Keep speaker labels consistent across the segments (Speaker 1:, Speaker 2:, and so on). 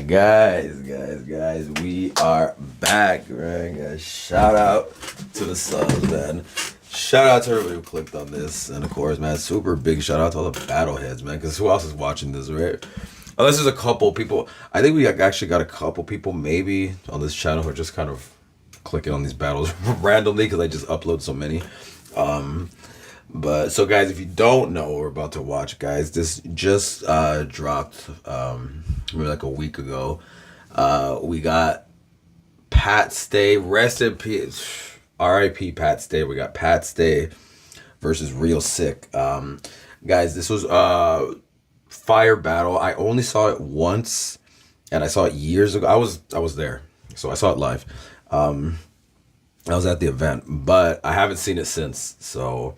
Speaker 1: Guys, we are back, right? Guys, shout out to the subs, man. Shout out to everybody who clicked on this, and of course, man, super big shout out to all the battleheads, man. Because who else is watching this, right? Unless there's a couple people. I think we actually got a couple people maybe on this channel who are just kind of clicking on these battles randomly because I just upload so many. But so guys, if you don't know what we're about to watch, guys, this just dropped maybe like a week ago. We got Pat Stay, rest in peace, R.I.P. Pat Stay. We got Pat Stay versus Real Sikh. Guys, this was a fire battle. I only saw it once, and I saw it years ago. I was there, so I saw it live. I was at the event, but I haven't seen it since. So.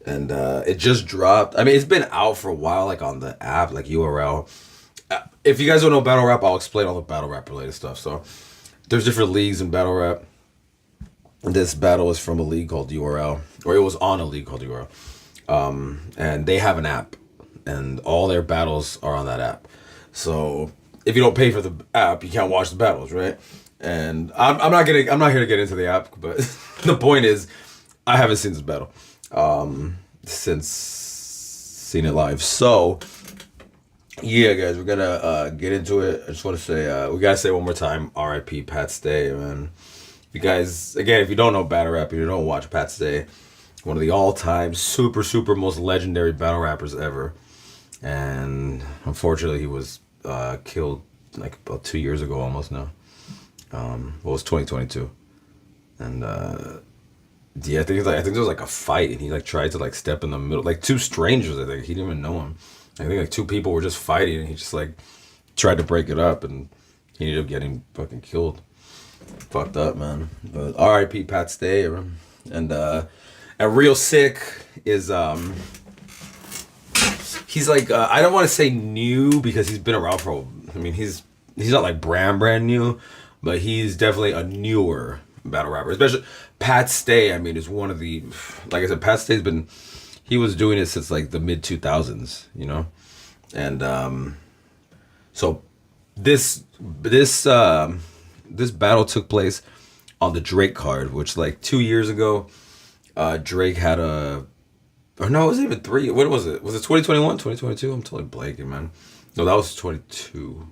Speaker 1: And it just dropped. I mean, it's been out for a while, like on the app, like URL. If you guys don't know battle rap, I'll explain all the battle rap related stuff. So there's different leagues in battle rap. This battle is from a league called URL, or it was on a league called URL. And they have an app, and all their battles are on that app. So if you don't pay for the app, you can't watch the battles, right? And I'm not here to get into the app, but the point is, I haven't seen this battle since seen it live. So yeah, guys, we're gonna get into it. I just want to say we gotta say one more time, R.I.P. Pat Stay, man. You guys, again, if you don't know battle rap, you don't watch Pat Stay, one of the all-time super most legendary battle rappers ever. And unfortunately, he was killed like about 2 years ago, almost now. Well, it was 2022, and yeah, I think there was like a fight, and he like tried to like step in the middle, like two strangers. I think he didn't even know him. I think like two people were just fighting, and he just like tried to break it up, and he ended up getting fucking killed. Fucked up, man. But R.I.P. Pat Stay, and Real Sikh is he's like I don't want to say new because he's been around for. I mean, he's not like brand new, but he's definitely a newer battle rapper, especially Pat Stay. I mean, is one of the, like I said, Pat Stay's he was doing it since like the mid 2000s, you know, and so this battle took place on the Drake card, which like 2 years ago, Drake had or no, it was even three. What was it? Was it 2021, 2022? I'm totally blanking, man. No, that was 22.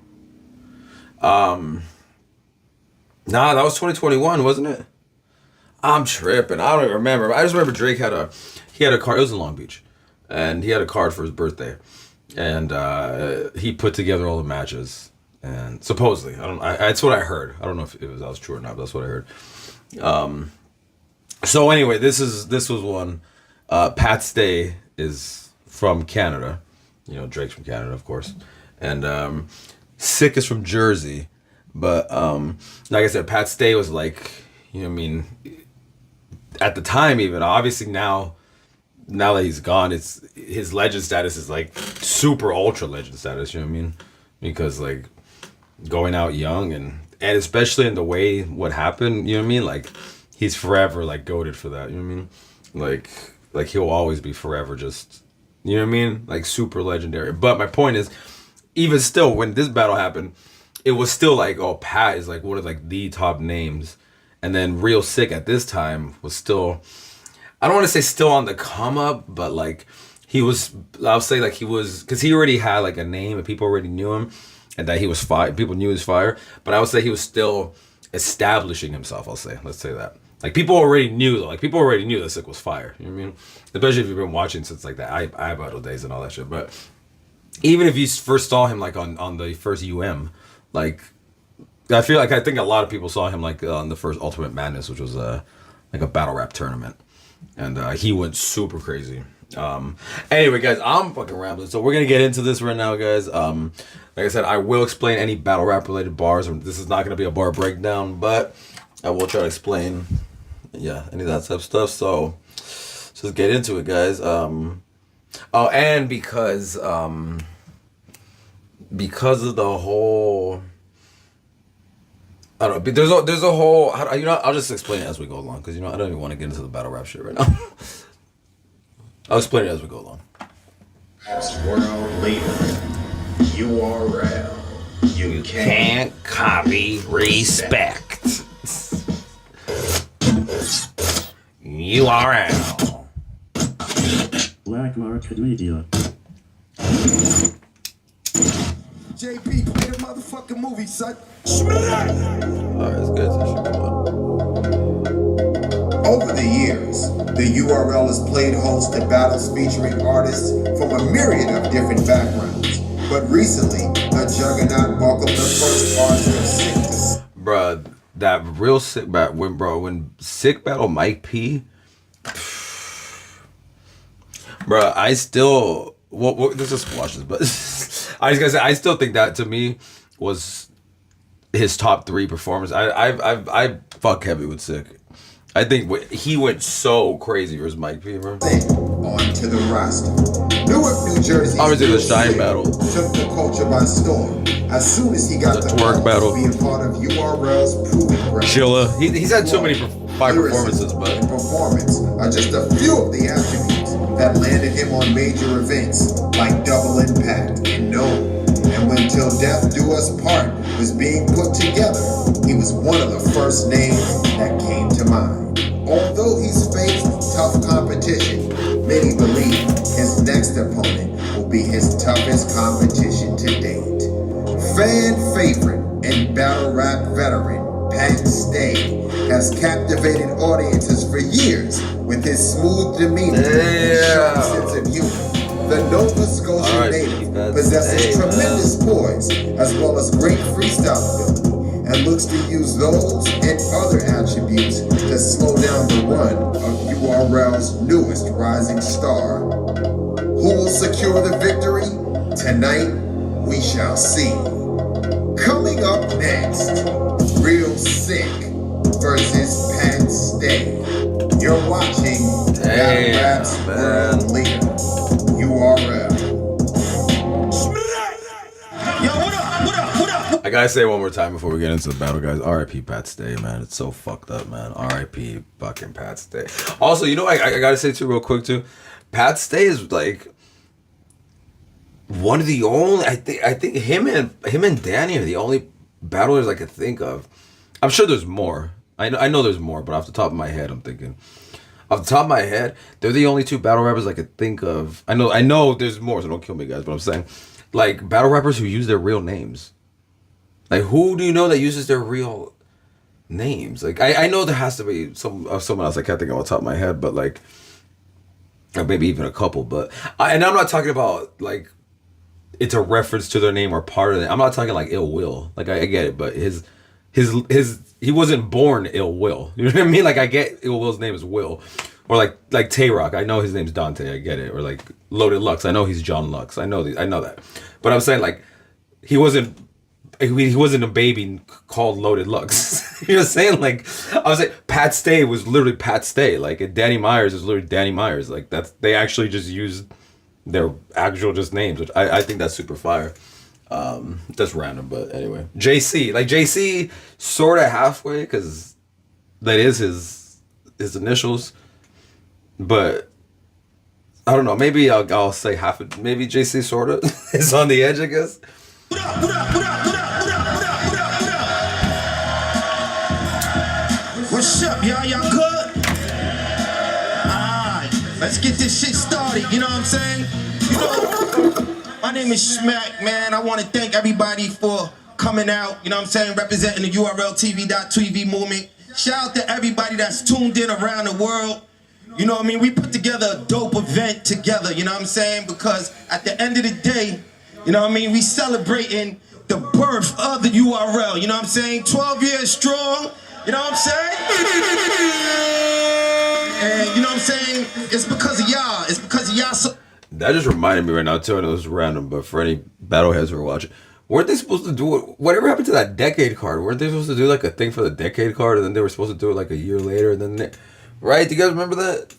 Speaker 1: Nah, that was 2021, wasn't it? I'm tripping. I don't even remember. I just remember Drake had a card. It was in Long Beach, and he had a card for his birthday, and he put together all the matches. And supposedly, that's what I heard. I don't know if that was true or not, but that's what I heard. So anyway, this was one. Pat Stay is from Canada. You know, Drake's from Canada, of course, and Sikh is from Jersey. But like I said, Pat Stay was like, you know what I mean, at the time, even obviously now that he's gone, it's his legend status is like super ultra legend status, you know what I mean? Because like going out young and especially in the way what happened, you know what I mean? Like he's forever like goated for that, you know what I mean? Like he'll always be forever just, you know what I mean? Like super legendary. But my point is, even still, when this battle happened, it was still like, oh, Pat is like one of like the top names. And then Real Sikh at this time was still, I don't want to say still on the come up, but like he was, I'll say like he was, because he already had like a name and people already knew him and that he was fire. People knew he was fire. But I would say he was still establishing himself, let's say that. Like people already knew that Sikh was fire. You know what I mean? Especially if you've been watching since like the I battle days and all that shit. But even if you first saw him like on the first like I think a lot of people saw him like on the first Ultimate Madness, which was like a battle rap tournament, and he went super crazy. Anyway, guys, I'm fucking rambling, so we're gonna get into this right now, guys. Like I said, I will explain any battle rap related bars. This is not gonna be a bar breakdown, but I will try to explain, yeah, any of that type of stuff. So just get into it, guys. Oh, and because of the whole, I don't know, there's a whole, you know, I'll just explain it as we go along, because, you know, I don't even want to get into the battle rap shit right now. I'll explain it as we go along.
Speaker 2: World leader, URL. You
Speaker 1: Can't copy respect. URL.
Speaker 3: Black Market Media.
Speaker 2: JP, play the motherfucking movie, son.
Speaker 1: Alright, it's good. So should go on.
Speaker 2: Over the years, the URL has played host to battles featuring artists from a myriad of different backgrounds. But recently, a juggernaut welcomed the first artist of Sikh to
Speaker 1: Bruh, that real Sick battle, when Sick battle Mike P. Bruh, I still, let's just watch this, but I was gonna say, I still think that to me was his top 3 performance. I fuck heavy with Sick. I think he went so crazy versus Mike P, bro.
Speaker 2: on to the roster. Newark, New Jersey.
Speaker 1: Obviously, the Shine battle
Speaker 2: took the culture by storm. As soon as he got
Speaker 1: The
Speaker 2: the
Speaker 1: twerk
Speaker 2: call
Speaker 1: battle.
Speaker 2: to be a part of URL's proving ground.
Speaker 1: Chilla. He's had too many fire performances,
Speaker 2: And
Speaker 1: but
Speaker 2: performance are just a few of the attributes that landed him on major events like Double Impact and Gnome. And when Till Death Do Us Part was being put together, he was one of the first names that came to mind. Although he's faced tough competition, many believe his next opponent will be his toughest competition to date. Fan favorite and battle rap veteran Pat Stay has captivated audiences for years with his smooth demeanor and sharp sense of humor. The Nova Scotia native possesses tremendous poise as well as great freestyle ability and looks to use those and other attributes to slow down the run of URL's newest rising star. Who will secure the victory? Tonight, we shall see. Coming up next, Real Sick versus Pat Stay. You're watching Battle Rap's world leader, URL.
Speaker 4: Yo, what up?
Speaker 1: I gotta say it one more time before we get into the battle, guys. R.I.P. Pat Stay, man. It's so fucked up, man. R.I.P. fucking Pat Stay. Also, you know, I gotta say too, real quick too. Pat Stay is like one of the only. I think him and Danny are the only battlers I could think of. I'm sure there's more. I know there's more, but off the top of my head, I'm thinking. Off the top of my head, they're the only 2 battle rappers I could think of. I know there's more, so don't kill me, guys. But I'm saying, like, battle rappers who use their real names. Like, who do you know that uses their real names? Like, I know there has to be someone else. I can't think off the top of my head, but like, or maybe even a couple. But and I'm not talking about like it's a reference to their name or part of it. I'm not talking like Ill Will. Like I get it, but his he wasn't born Ill Will. You know what I mean? Like I get Ill Will's name is Will, or like Tay Rock. I know his name's Dante. I get it. Or like Loaded Lux. I know he's John Lux. I know that. But I'm saying like he wasn't a baby called Loaded Lux. You know what I'm saying? Like I was like Pat Stay was literally Pat Stay. Like and Danny Myers is literally Danny Myers. Like they actually just used their actual just names, which I think that's super fire. That's random, but anyway. JC sort of halfway because that is his initials, but I don't know. Maybe I'll say half it. Maybe JC sort of is on the edge, I guess.
Speaker 4: What up? What's up, y'all? Y'all good? Alright, let's get this shit started. You know what I'm saying? You know, my name is Smack, man. I want to thank everybody for coming out. You know what I'm saying? Representing the URLTV.TV movement. Shout out to everybody that's tuned in around the world. You know what I mean? We put together a dope event together. You know what I'm saying? Because at the end of the day, you know what I mean? We celebrating the birth of the URL. You know what I'm saying? 12 years strong. You know what I'm saying? And you know what I'm saying? It's because of y'all. It's because of y'all.
Speaker 1: That just reminded me right now too, and it was random, but for any battleheads who are watching, weren't they supposed to do it? Whatever happened to that decade card? Weren't they supposed to do like a thing for the decade card, and then they were supposed to do it like a year later, and then right? Do you guys remember that?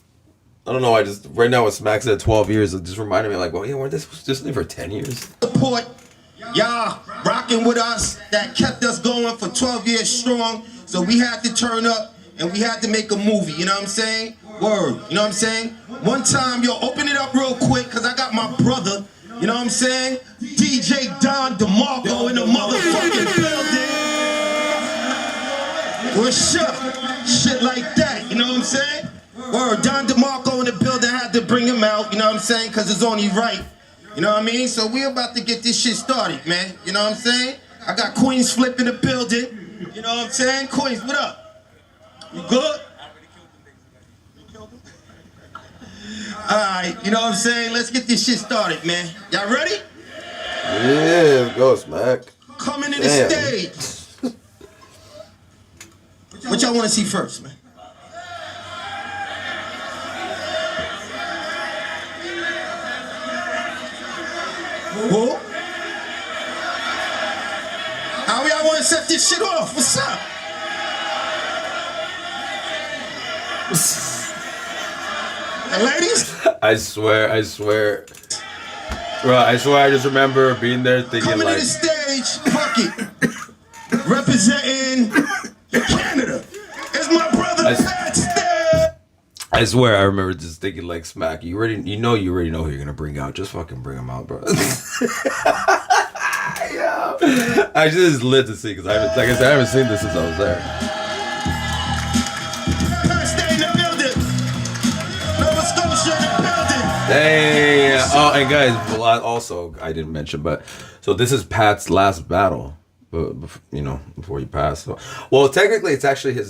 Speaker 1: I don't know. I just right now with Smack said 12 years, it just reminded me like, well, yeah, weren't they supposed to do something for 10 years?
Speaker 4: Support y'all rocking with us that kept us going for 12 years strong. So we had to turn up and we had to make a movie. You know what I'm saying? Word. You know what I'm saying? One time, yo, open it up real quick, cause I got my brother. You know what I'm saying? DJ Don DeMarco in the mother. What's up? Shit like that, you know what I'm saying? Word, Don DeMarco in the building, had to bring him out, you know what I'm saying? Because it's only right, you know what I mean? So we about to get this shit started, man, you know what I'm saying? I got Queens Flip in the building, you know what I'm saying? Queens, what up? You good? Alright, you know what I'm saying? Let's get this shit started, man. Y'all ready?
Speaker 1: Yeah, let's go, Smack.
Speaker 4: Coming to the stage. What y'all want to see first, man? Who? How y'all want to set this shit off? What's up? And ladies?
Speaker 1: I swear. Bro, I swear I just remember being there thinking
Speaker 4: Coming
Speaker 1: like...
Speaker 4: to the stage, fuck it. Representing Canada. It's my brother Pat Stay.
Speaker 1: I swear I remember just thinking like, Smack, you already know who you're gonna bring out. Just fucking bring him out, bro. Yeah. I just lit to see because I haven't seen this since I was there.
Speaker 4: Pat Stay in the building. Nova Scotia in the building.
Speaker 1: Hey, oh, and guys, also I didn't mention, but so this is Pat's last battle, you know, before he passed. So, well, technically, it's actually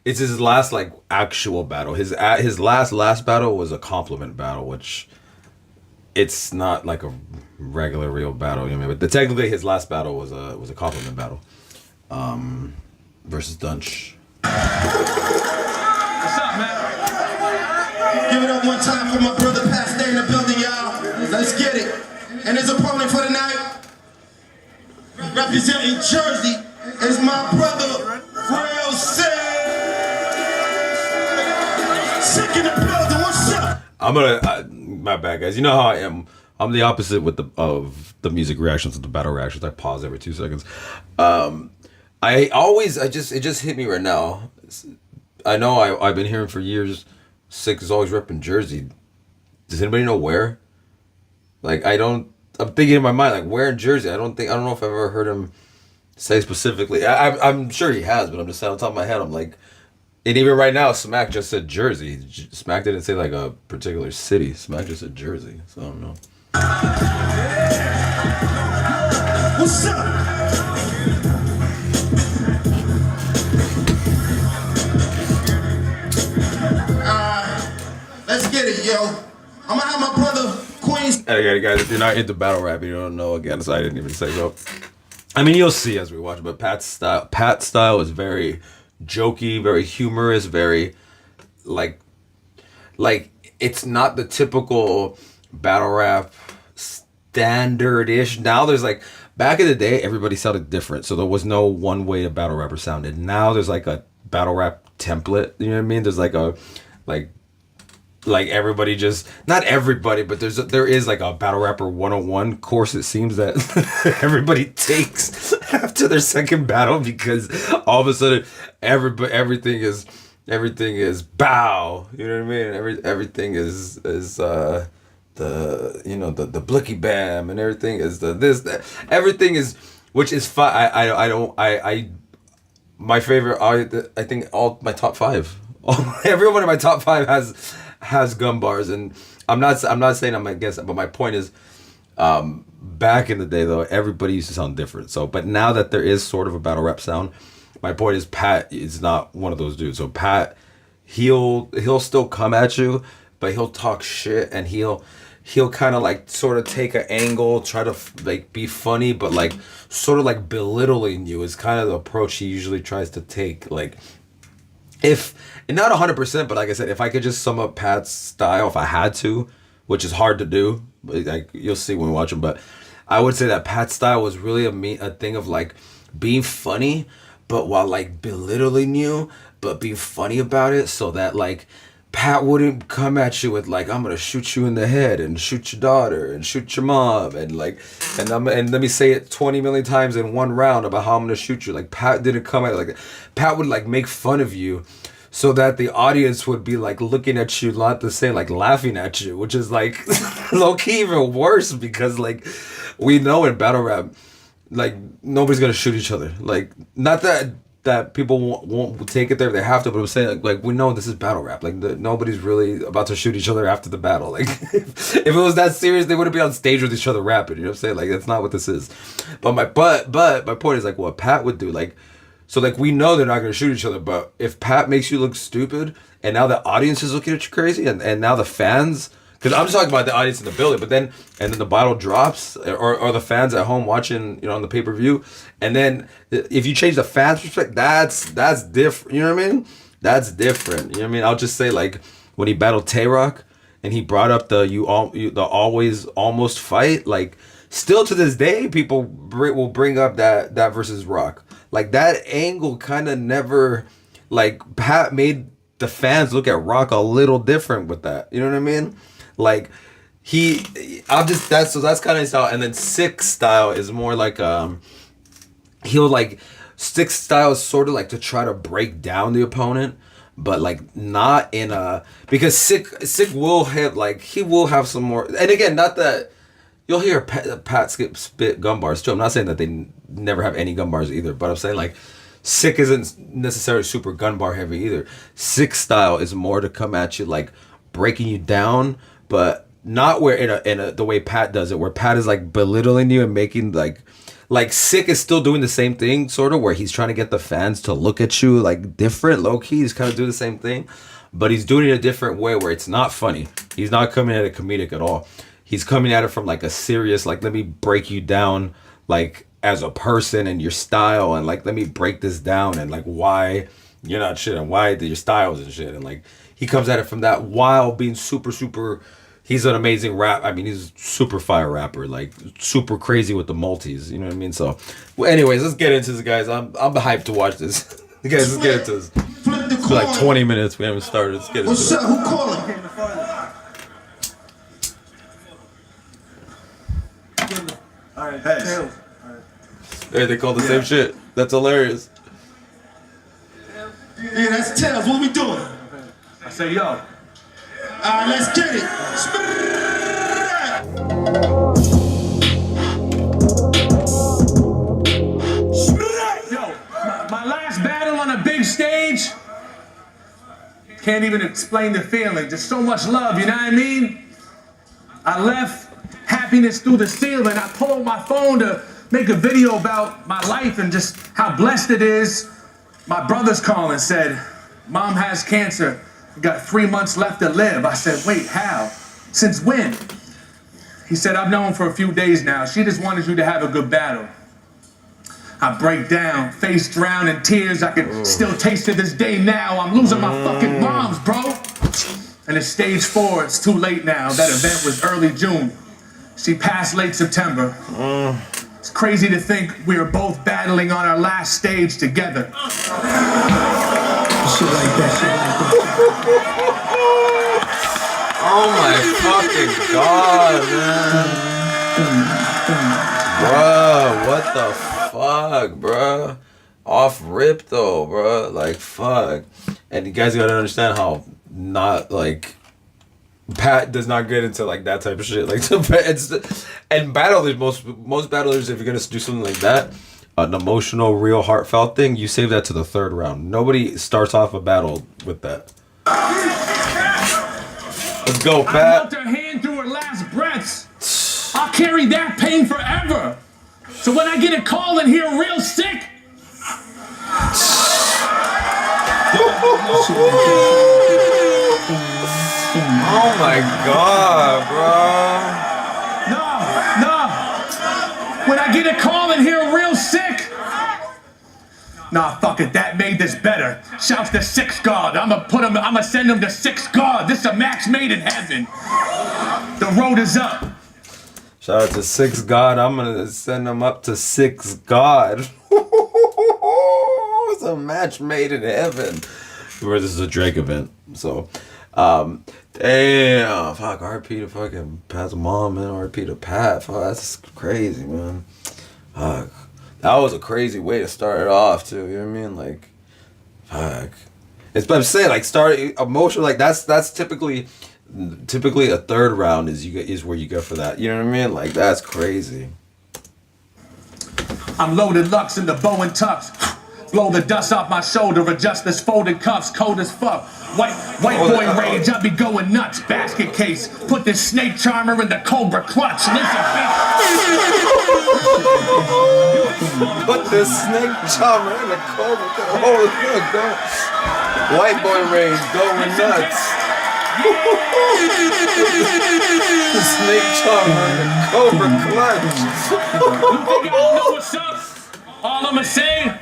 Speaker 1: it's his last like actual battle. His last battle was a compliment battle, which it's not like a regular real battle. You know what I mean? But technically, his last battle was a compliment battle, versus Dunch.
Speaker 4: What's up, man? Give it up one time for my brother Pat Stay in the building, y'all. Let's get it. And his opponent for the night, representing Jersey, is my brother, Real Sick. Sick in the building, what's up?
Speaker 1: My bad, guys. You know how I am. I'm the opposite of the music reactions, with the battle reactions. I pause every 2 seconds. It just hit me right now. I know I've been hearing for years, Sick is always repping Jersey. Does anybody know where? Like, I'm thinking in my mind, like, where in Jersey? I don't know if I've ever heard him say specifically. I'm sure he has, but I'm just saying on top of my head, I'm like, and even right now, Smack just said Jersey. Smack didn't say like a particular city. Smack just said Jersey. So I don't know.
Speaker 4: What's up? Let's get it, yo. I'm gonna have my brother Queens.
Speaker 1: Hey, guys, if you're not into battle rap, you don't know. Again, so I didn't even say so. I mean, you'll see as we watch, but Pat's style is very jokey, very humorous, very like it's not the typical battle rap standard-ish. Now there's like, back in the day, everybody sounded different, so there was no one way a battle rapper sounded. Now there's like a battle rap template, you know what I mean? There's like a like everybody just, not everybody, but there is like a battle rapper 101 course, it seems, that everybody takes after their second battle, because all of a sudden everything is bow, you know what I mean? Everything is the blicky bam, and everything is the this that, everything is, which is fine. I my favorite, I think all my top 5, everyone in my top 5 has gun bars, and I'm not saying I'm against it, but my point is, back in the day though, everybody used to sound different. So, but now that there is sort of a battle rap sound, my point is Pat is not one of those dudes. So Pat, he'll still come at you, but he'll talk shit, and he'll kind of like sort of take an angle, try to like be funny, but like sort of like belittling you is kind of the approach he usually tries to take. Like, if, and not 100%, but like I said, if I could just sum up Pat's style, if I had to, which is hard to do, but like you'll see when we watch him, but I would say that Pat's style was really a thing of like being funny, but while like belittling you, but being funny about it, so that like Pat wouldn't come at you with like, I'm gonna shoot you in the head and shoot your daughter and shoot your mom and like, and let me say it 20 million times in one round about how I'm gonna shoot you. Like, Pat didn't come at it like that. Pat would like make fun of you, so that the audience would be like looking at you, not the same, like laughing at you, which is like low key even worse, because like we know in battle rap, like nobody's gonna shoot each other. Like, not that that people won't take it there if they have to, but I'm saying like we know this is battle rap. Like nobody's really about to shoot each other after the battle. Like if it was that serious, they wouldn't be on stage with each other rapping. You know what I'm saying? Like that's not what this is. But my point is like what Pat would do. Like so like we know they're not gonna shoot each other, but if Pat makes you look stupid and now the audience is looking at you crazy and now the fans. Because I'm just talking about the audience in the building, but then the bottle drops, or the fans at home watching, on the pay-per-view, and then if you change the fans' perspective, that's different. You know what I mean? That's different. You know what I mean? I'll just say like when he battled Tay-Rock and he brought up the always almost fight, like still to this day people will bring up that versus Rock, like that angle kind of never, like Pat made the fans look at Rock a little different with that. You know what I mean? Like that's kind of his style, and then Sikh's style is more like Sikh's style is sort of like to try to break down the opponent, but like not in a, because Sikh will hit, like he will have some more, and again not that you'll hear Pat spit gun bars too. I'm not saying that they never have any gun bars either, but I'm saying like Sikh isn't necessarily super gun bar heavy either. Sikh's style is more to come at you like breaking you down, but not where in a the way Pat does it, where Pat is like belittling you and making like Sikh is still doing the same thing, sort of, where he's trying to get the fans to look at you like different, low key. He's kind of doing the same thing, but he's doing it in a different way where it's not funny. He's not coming at it comedic at all. He's coming at it from like a serious, like, let me break you down like as a person and your style, and like let me break this down and like why you're not shit and why your styles and shit, and like he comes at it from that while being super. He's an amazing rap. I mean, he's super fire rapper, like super crazy with the multis. You know what I mean? So, well, anyways, let's get into this, guys. I'm hyped to watch this. Guys, let's get into this. It's like 20 minutes. We haven't started. Let's get into
Speaker 4: What's
Speaker 1: it.
Speaker 4: up? Who calling?
Speaker 5: All right,
Speaker 4: Hey.
Speaker 5: Tails.
Speaker 1: Hey, they call the same shit. That's hilarious.
Speaker 4: Yeah, that's Tails. What we doing?
Speaker 5: I say, yo.
Speaker 4: All right, let's get it.
Speaker 5: Yo, my last battle on a big stage, can't even explain the feeling. Just so much love, you know what I mean? I left happiness through the ceiling. I pulled my phone to make a video about my life and just how blessed it is. My brother's calling, said, Mom has cancer. Got 3 months left to live. I said, wait, how? Since when? He said, I've known for a few days now. She just wanted you to have a good battle. I break down, face drowned in tears. I can still taste to this day now. I'm losing my fucking moms, bro. And it's stage 4. It's too late now. That event was early June. She passed late September. It's crazy to think we were both battling on our last stage together. Shit like that.
Speaker 1: Oh my fucking god, man. Bro, what the fuck, bro? Off rip though, bro. Like, fuck. And you guys gotta understand how not, like, Pat does not get into like that type of shit. Like, and battlers, most battlers, if you're gonna do something like that, an emotional, real, heartfelt thing, you save that to the 3rd round. Nobody starts off a battle with that. Let's go, Pat.
Speaker 5: I felt her hand through her last breaths. I'll carry that pain forever. So when I get a call and hear real sick,
Speaker 1: oh my god,
Speaker 5: no. When I get a call and hear real sick, nah, fuck it, that made this better. Shouts to Sikh's God. I'ma send him to Sikh's God. This is a match made in heaven. The road is up.
Speaker 1: Shout out to Sikh's God. I'm gonna send him up to Sikh's God. It's a match made in heaven. Where this is a Drake event. So, damn, fuck, RP to fucking Pat's mom, man. RP to Pat. Fuck, that's crazy, man. Fuck. That was a crazy way to start it off, too. You know what I mean? Like, fuck. But I'm saying, like, start emotional. Like, that's typically a 3rd round is where you go for that. You know what I mean? Like, that's crazy.
Speaker 5: I'm loaded Lux in the bow and tux. Blow the dust off my shoulder, adjust this folded cuffs, cold as fuck. White boy rage, I be going nuts. Basket case, put this snake charmer in the cobra clutch. Listen, bitch.
Speaker 1: Put this snake charmer in the cobra clutch. Holy fuck, go. White boy rage, going nuts. The snake charmer in the cobra clutch.
Speaker 5: You think I don't know what's up? All I'ma say,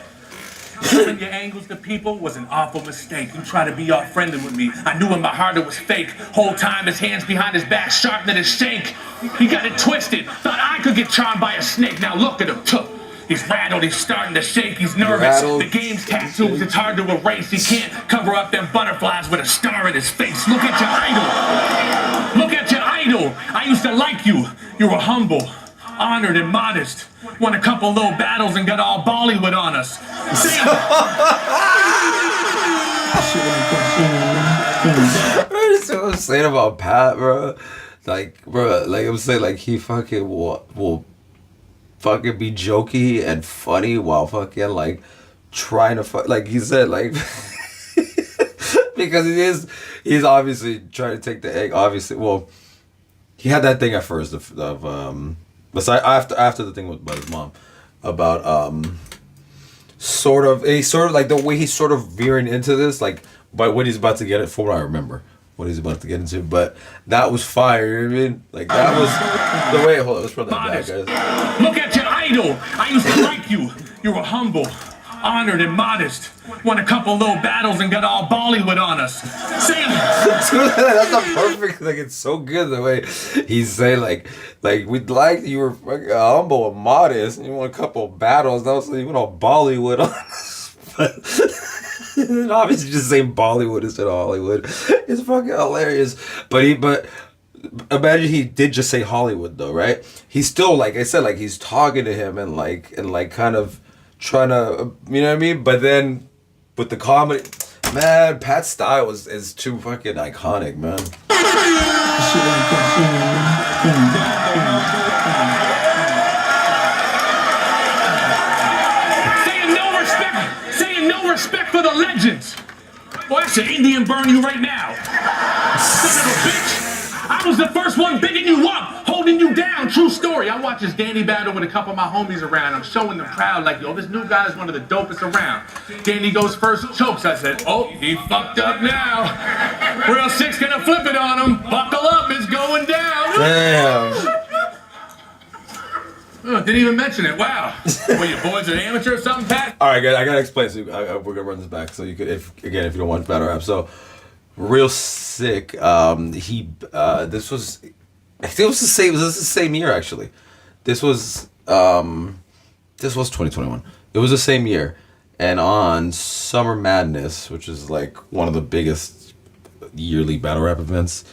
Speaker 5: showing your angles to people was an awful mistake. You try to be all friendly with me. I knew in my heart it was fake. Whole time his hands behind his back sharpening his shank. He got it twisted. Thought I could get charmed by a snake. Now look at him. He's rattled, he's starting to shake, he's nervous. The game's tattoos, it's hard to erase. He can't cover up them butterflies with a star in his face. Look at your idol. Look at your idol. I used to like you. You were humble, honored, and modest. Won a couple little battles and got all Bollywood on us.
Speaker 1: What I'm saying about Pat, bro. Like, bro, like I'm saying, like he fucking will fucking be jokey and funny while fucking like trying to like he said, like because he's obviously trying to take the egg. Obviously, well, he had that thing at first of after the thing with by his mom about sort of like the way he's sort of veering into this, like, but what he's about to get it for, I remember what he's about to get into, but that was fire. You know what I mean? Like that was the way. Hold on, let's run that back, guys.
Speaker 5: Look at your idol. I used to like you. You were humble, honored, and modest. Won a couple little battles and got all Bollywood on us. Say
Speaker 1: That's a perfect. Like it's so good the way he's saying like we'd like you were fucking humble and modest, and you won a couple battles. Now so you went all Bollywood on us, but. And obviously just saying Bollywood instead of Hollywood is fucking hilarious. But imagine he did just say Hollywood though, right? He's still, like I said, like he's talking to him and kind of trying to, you know what I mean? But then with the comedy, man, Pat's style is too fucking iconic, man.
Speaker 5: respect for the legends. Boy, I should Indian burn you right now. Son of a bitch. I was the first one bigging you up, holding you down. True story. I watched this Danny battle with a couple of my homies around. I'm showing them proud, like, yo, this new guy is one of the dopest around. Danny goes first, chokes. I said, oh, he fucked up now. Real Sikh's gonna flip it on him. Buckle up, it's going down.
Speaker 1: Damn.
Speaker 5: Oh, didn't even mention it. Wow. Well, your boys are amateur or something, Pat?
Speaker 1: All right, guys, I gotta explain. So we're gonna run this back, so you could, if you don't watch battle rap, so Real Sick. This was, I think it was the same. Was this the same year actually? This was 2021. It was the same year, and on Summer Madness, which is like one of the biggest yearly battle rap events,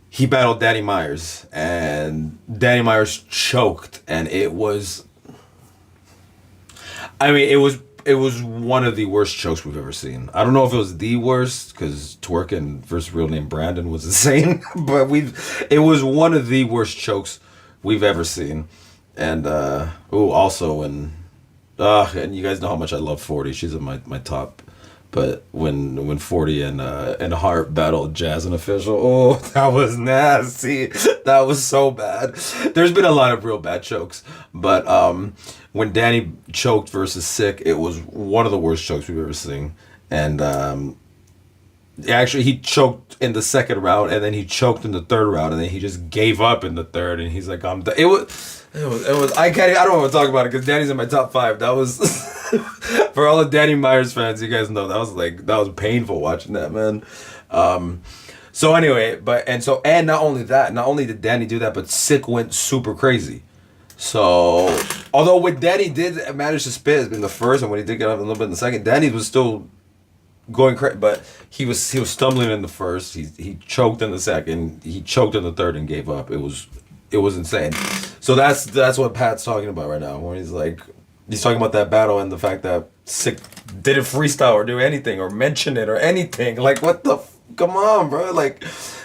Speaker 1: he battled Danny Myers, and Danny Myers choked, and it was one of the worst chokes we've ever seen. I don't know if it was the worst, because Twerkin versus real name Brandon was insane, but it was one of the worst chokes we've ever seen. And also and you guys know how much I love 40. She's in my top. But when 40 and Hart battled Jazz and Official, oh, that was nasty. That was so bad. There's been a lot of real bad chokes, but when Danny choked versus Sikh, it was one of the worst chokes we've ever seen. And actually, he choked in the second round, and then he choked in the third round, and then he just gave up in the third, and he's like, I'm done. It was. I don't want to talk about it because Danny's in my top 5. That was for all the Danny Myers fans. You guys know that was painful watching that, man. So anyway, and not only did Danny do that, but Sikh went super crazy. So although when Danny did manage to spit in the first, and when he did get up a little bit in the second, Danny was still going crazy, but he was stumbling in the first. He choked in the second. He choked in the third and gave up. It was insane. So that's what Pat's talking about right now, when he's talking about that battle and the fact that Sikh didn't freestyle or do anything or mention it or anything. Like, what the come on, bro. Like,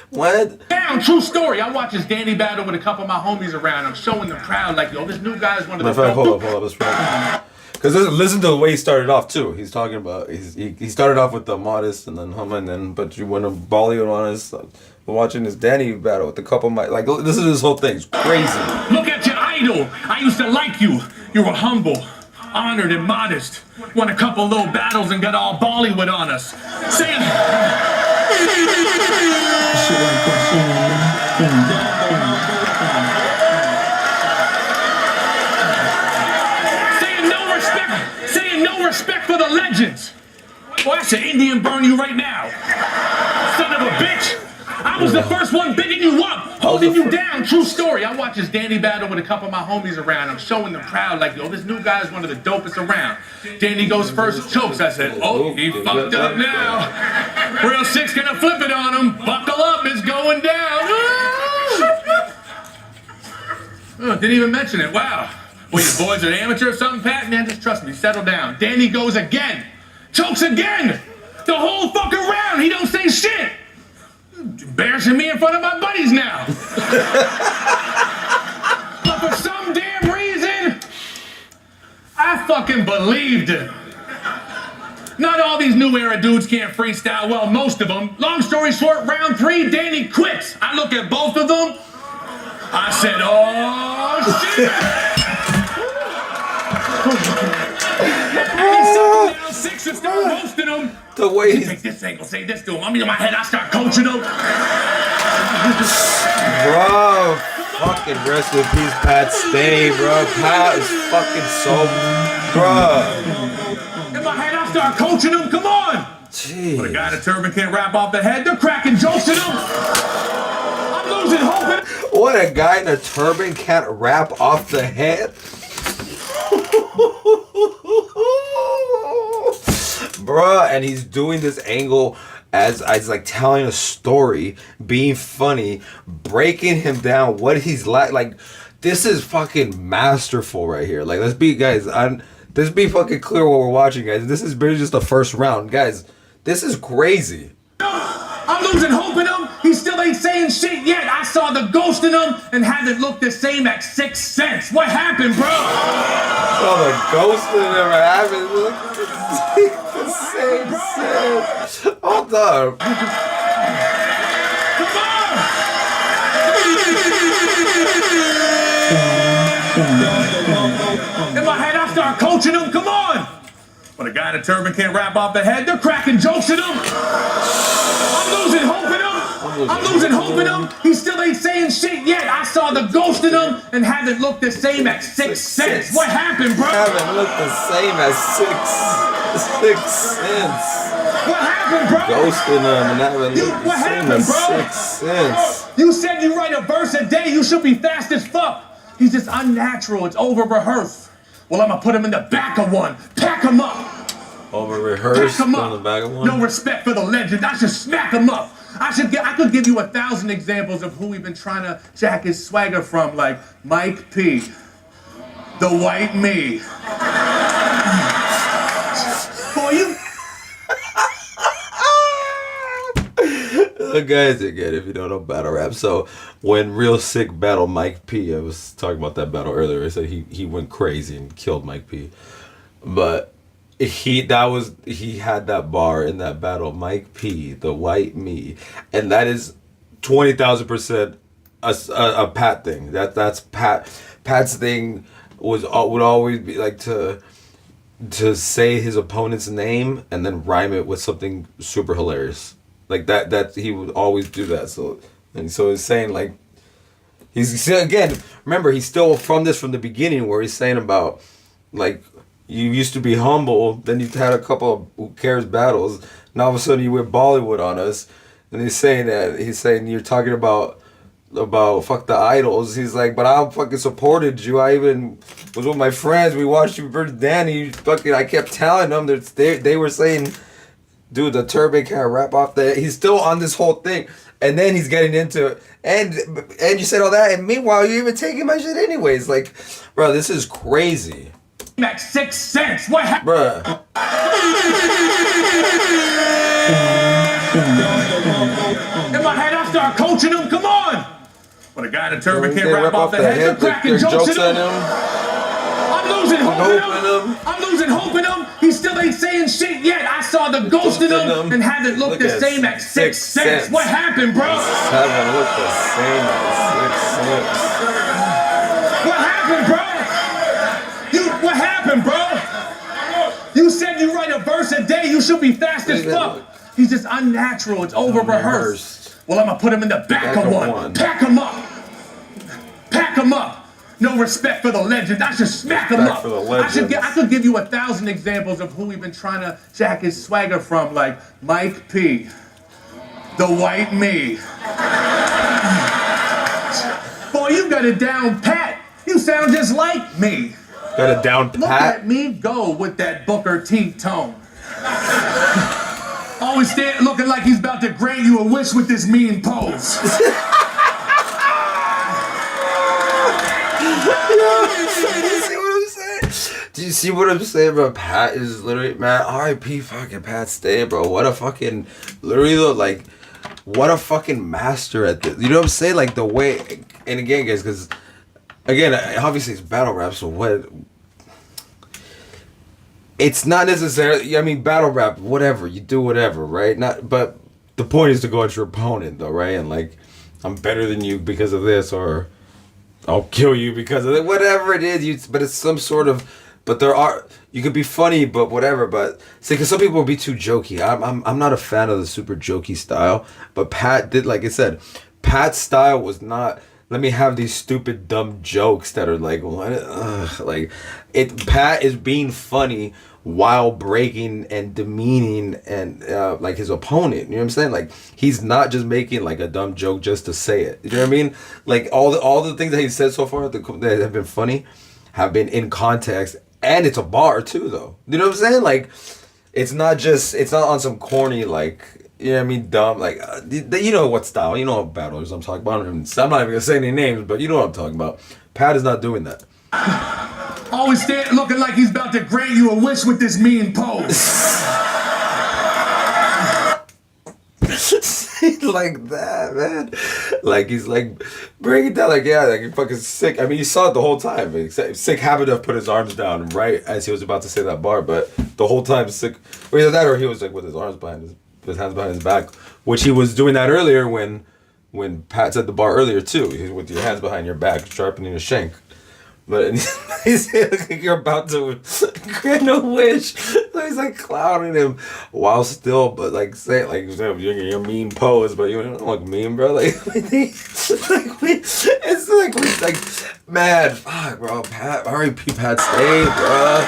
Speaker 1: what?
Speaker 5: Down, true story. I watched this Danny battle with a couple of my homies around. I'm showing them proud, like, yo, this new guy is one of the
Speaker 1: hold up. Let's run. Because listen to the way he started off too. He's talking about he started off with the modest and then hum and then but you went to Bollywood on his watching his Danny battle with a couple of my like this is his whole thing. It's crazy.
Speaker 5: Look at your idol. I used to like you. You were humble, honored, and modest. Won a couple little battles and got all Bollywood on us. Saying no respect for the legends. Well, that's an Indian burn you right now. Son of a bitch. I was the first one bigging you up, holding you down. True story. I watched this Danny battle with a couple of my homies around. I'm showing them proud, like, yo, this new guy is one of the dopest around. Danny goes first, chokes. I said, oh, he fucked up now. Real Sikh's gonna flip it on him. Buckle up, it's going down. Oh, didn't even mention it. Wow. Well, your boys are amateur or something, Pat? Man, just trust me. Settle down. Danny goes again. Chokes again. The whole fucking round. He don't say shit. Embarrassing me in front of my buddies now. But for some damn reason, I fucking believed it. Not all these new era dudes can't freestyle. Well, most of them. Long story short, round 3, Danny quits. I look at both of them. I said, oh, shit. And he's sitting down 6 and start roasting him.
Speaker 1: The way
Speaker 5: You take this angle, say this to him. I'm in my head, I start coaching him.
Speaker 1: Bro, fucking rest in peace, Pat Stay, bro. Pat is fucking so, bro.
Speaker 5: In my head, I start coaching him. Come on.
Speaker 1: Jeez.
Speaker 5: But a guy in a turban can't wrap off the head. They're cracking jokes at him. I'm losing hope.
Speaker 1: What, a guy in a turban can't rap off the head? Bruh, and he's doing this angle as like telling a story, being funny, breaking him down, what he's like this is fucking masterful right here. Like, let's be fucking clear what we're watching, guys. This is barely just the first round, guys. This is crazy.
Speaker 5: I'm losing hope in him. He still ain't saying shit yet. I saw the ghost in him and haven't looked the same at 6 cents. What happened, bro?
Speaker 1: Saw the ghost in him and haven't looked the same sense. Hold on.
Speaker 5: Come on! In my head, I start coaching him. Come on! But a guy in a turban can't wrap off the head. They're cracking jokes at him. I'm losing hope in him. I'm losing hope in him. He still ain't saying shit yet. I saw the ghost in him and haven't looked the same at 6 cents. What happened, bro?
Speaker 1: Haven't looked the same as 6 cents.
Speaker 5: What happened, bro?
Speaker 1: Ghosting him and haven't looked the same as 6 cents.
Speaker 5: You said you write a verse a day. You should be fast as fuck. He's just unnatural. It's over rehearsed. Well, I'm gonna put him in the back of one. Pack him up.
Speaker 1: Over rehearsed
Speaker 5: Pack him
Speaker 1: on
Speaker 5: up.
Speaker 1: the back of one.
Speaker 5: No respect for the legend. I should smack him up. I could give you 1,000 examples of who we've been trying to jack his swagger from, like Mike P, the white me. Boy, you.
Speaker 1: Guys, again, if you don't know battle rap, so when Real Sick battled Mike P, I was talking about that battle earlier. I said he went crazy and killed Mike P, but he had that bar in that battle, Mike P, the white me, and that is 20,000% a Pat thing. That's Pat's thing would always be like to say his opponent's name and then rhyme it with something super hilarious. Like that he would always do that. So he's saying, like, he's again, remember, he's still from the beginning where he's saying about, like, you used to be humble, then you've had a couple of who cares battles, and all of a sudden you went Bollywood on us, and he's saying you're talking about fuck the idols. He's like, but I fucking supported you. I even was with my friends. We watched you versus Danny. I kept telling them that they were saying, dude, the turban can't wrap off the. He's still on this whole thing, and then he's getting into it, and you said all that, and meanwhile you're even taking my shit anyways. Like, bro, this is crazy.
Speaker 5: At 6 cents. What happened?
Speaker 1: Bruh.
Speaker 5: In my head, I start coaching him. Come on. But a guy in a turban can't wrap off the head. They're cracking jokes at him. I'm losing hope in him. I'm losing hope in him. He still ain't saying shit yet. I saw the ghost in him and haven't looked the same at 6 cents. What happened, bro?
Speaker 1: Haven't looked the same at 6 cents.
Speaker 5: What happened, bro? What happened, bro? You said you write a verse a day. You should be fast as fuck. He's just unnatural. It's over rehearsed. Well, I'm gonna put him in the back of one. Pack him up. Pack him up. No respect for the legend. I should smack him up. I could give you 1,000 examples of who we've been trying to jack his swagger from, like Mike P, the white me. Boy, you got it down pat. You sound just like me.
Speaker 1: Got it down pat.
Speaker 5: Look at me go with that Booker T tone. Always stand looking like he's about to grant you a wish with this mean pose.
Speaker 1: Do you see what I'm saying, bro? Pat is literally, man, R.I.P. fucking Pat Stay, bro. What a fucking, literally, like, what a fucking master at this. You know what I'm saying? Like, the way, and again, guys, because, again, obviously it's battle rap, so what, it's not necessarily, I mean, battle rap, whatever, you do whatever, right? Not, but the point is to go at your opponent, though, right? And, like, I'm better than you because of this, or I'll kill you because of it, whatever it is, but it's some sort of, but there are, you could be funny, but whatever, but, see, because some people will be too jokey. I'm not a fan of the super jokey style, but Pat did, like I said, Pat's style was not, let me have these stupid, dumb jokes that are like, what, like, Pat is being funny while breaking and demeaning and like his opponent. You know what I'm saying? Like, he's not just making like a dumb joke just to say it. You know what I mean? Like, all the things that he said so far that have been funny have been in context, and it's a bar too, though. You know what I'm saying? Like, it's not on some corny, like, you know what I mean, dumb, like, you know what style, you know what battlers I'm talking about. I'm not even gonna say any names, but you know what I'm talking about. Pat is not doing that.
Speaker 5: Always stand looking like he's about to grant you a wish with this mean pose.
Speaker 1: Like that, man. Like, he's like, bring it down, like, yeah, like, you're fucking sick. I mean, you saw it the whole time. Sick happened to have put his arms down right as he was about to say that bar, but the whole time Sick, or either that or he was like with his arms behind his hands behind his back, which he was doing that earlier when Pat said the bar earlier too. He's with your hands behind your back, sharpening a shank. But he's like, you're about to grant a wish. So he's like clowning him while still, but like saying like you're mean pose, but you don't look mean, bro. Like, it's like mad, fuck, bro. Pat, R.I.P. Pat Stay, bro.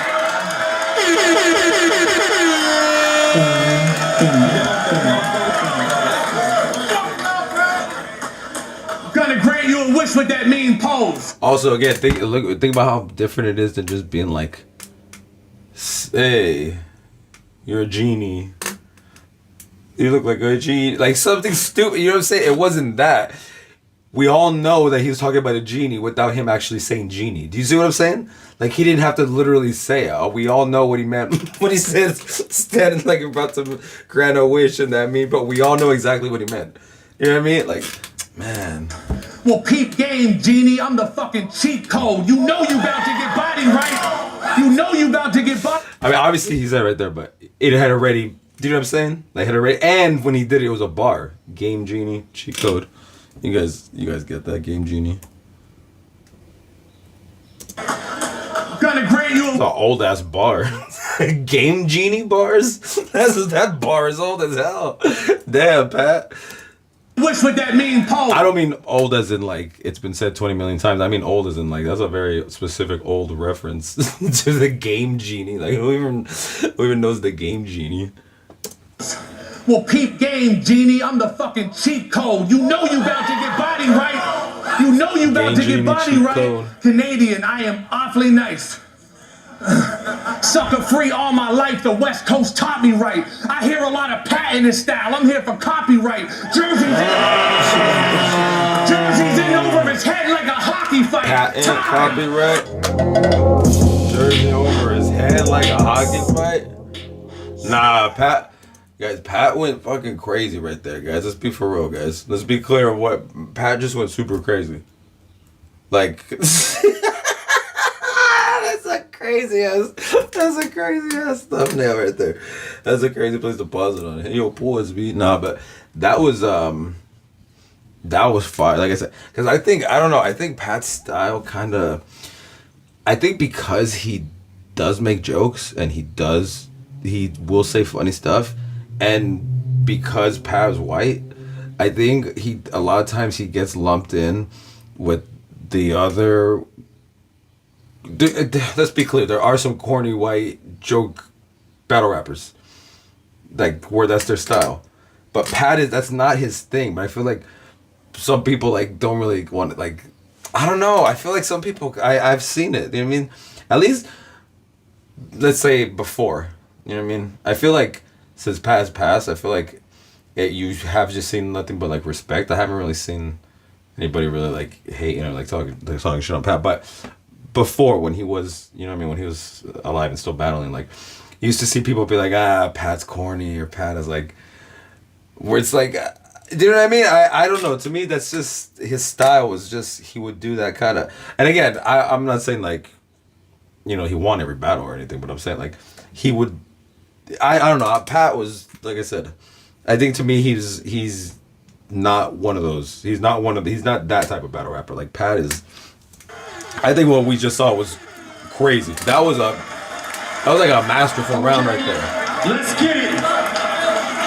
Speaker 5: Gonna grant you a wish with that mean pose.
Speaker 1: Also, again, think about how different it is than just being like, hey, you're a genie. You look like a genie. Like something stupid. You know what I'm saying? It wasn't that. We all know that he was talking about a genie without him actually saying genie. Do you see what I'm saying? Like, he didn't have to literally say it. We all know what he meant when he said standing like about to grant a wish and that mean, but we all know exactly what he meant. You know what I mean? Like, man.
Speaker 5: Well, peep game, genie. I'm the fucking cheat code. You know you about to get body, right? You know you about to get body.
Speaker 1: I mean, obviously he said it right there, but it had already, do you know what I'm saying? Like, had already, and when he did it, it was a bar. Game genie, cheat code. You guys get that, game genie?
Speaker 5: Gonna grant you
Speaker 1: It's an old ass bar. Game genie bars? That bar is old as hell. Damn, Pat.
Speaker 5: wish with that mean pose.
Speaker 1: I don't mean old as in like it's been said 20 million times. I mean old as in like that's a very specific old reference to the game genie. Like who even knows the game genie?
Speaker 5: Well, peep game, genie. I'm the fucking cheat code. You know you about to get body right. You know you about to get body right. Code. Canadian, I am awfully nice. Sucker free all my life. The West Coast taught me right. I hear a lot of patented style. I'm here for copyright. Jersey's in over his head like a hockey fight.
Speaker 1: Patent copyright. Jersey over his head like a hockey fight. Nah, Pat went fucking crazy right there, guys. Let's be for real, guys. Let's be clear of what Pat just went super crazy. Like, that's like crazy ass. That's a crazy ass thumbnail right there. That's a crazy place to pause it on. Hey, yo, pause beat. Nah, but that was fire. Like I said, because I don't know. I think Pat's style kind of. I think because he does make jokes and he will say funny stuff, and because Pat is white, I think a lot of times he gets lumped in with the other. Let's be clear. There are some corny white joke battle rappers, like where that's their style, but that's not his thing. But I feel like some people like don't really want it. Like, I don't know. I feel like some people I've seen it. You know what I mean? At least let's say before. You know what I mean? I feel like since Pat has passed, I feel like you have just seen nothing but like respect. I haven't really seen anybody really like hating or like talking shit on Pat, but. Before, when he was, you know what I mean, when he was alive and still battling, like, you used to see people be like, Pat's corny, or Pat is like, where it's like, do you know what I mean? I don't know. To me, that's just, his style was just, he would do that kind of, and again, I'm not saying like, you know, he won every battle or anything, but I'm saying like, he would, I don't know, Pat was, like I said, I think to me, he's not one of those, he's not that type of battle rapper. Like, Pat is, I think what we just saw was crazy. That was like a masterful round right there.
Speaker 4: Let's get it.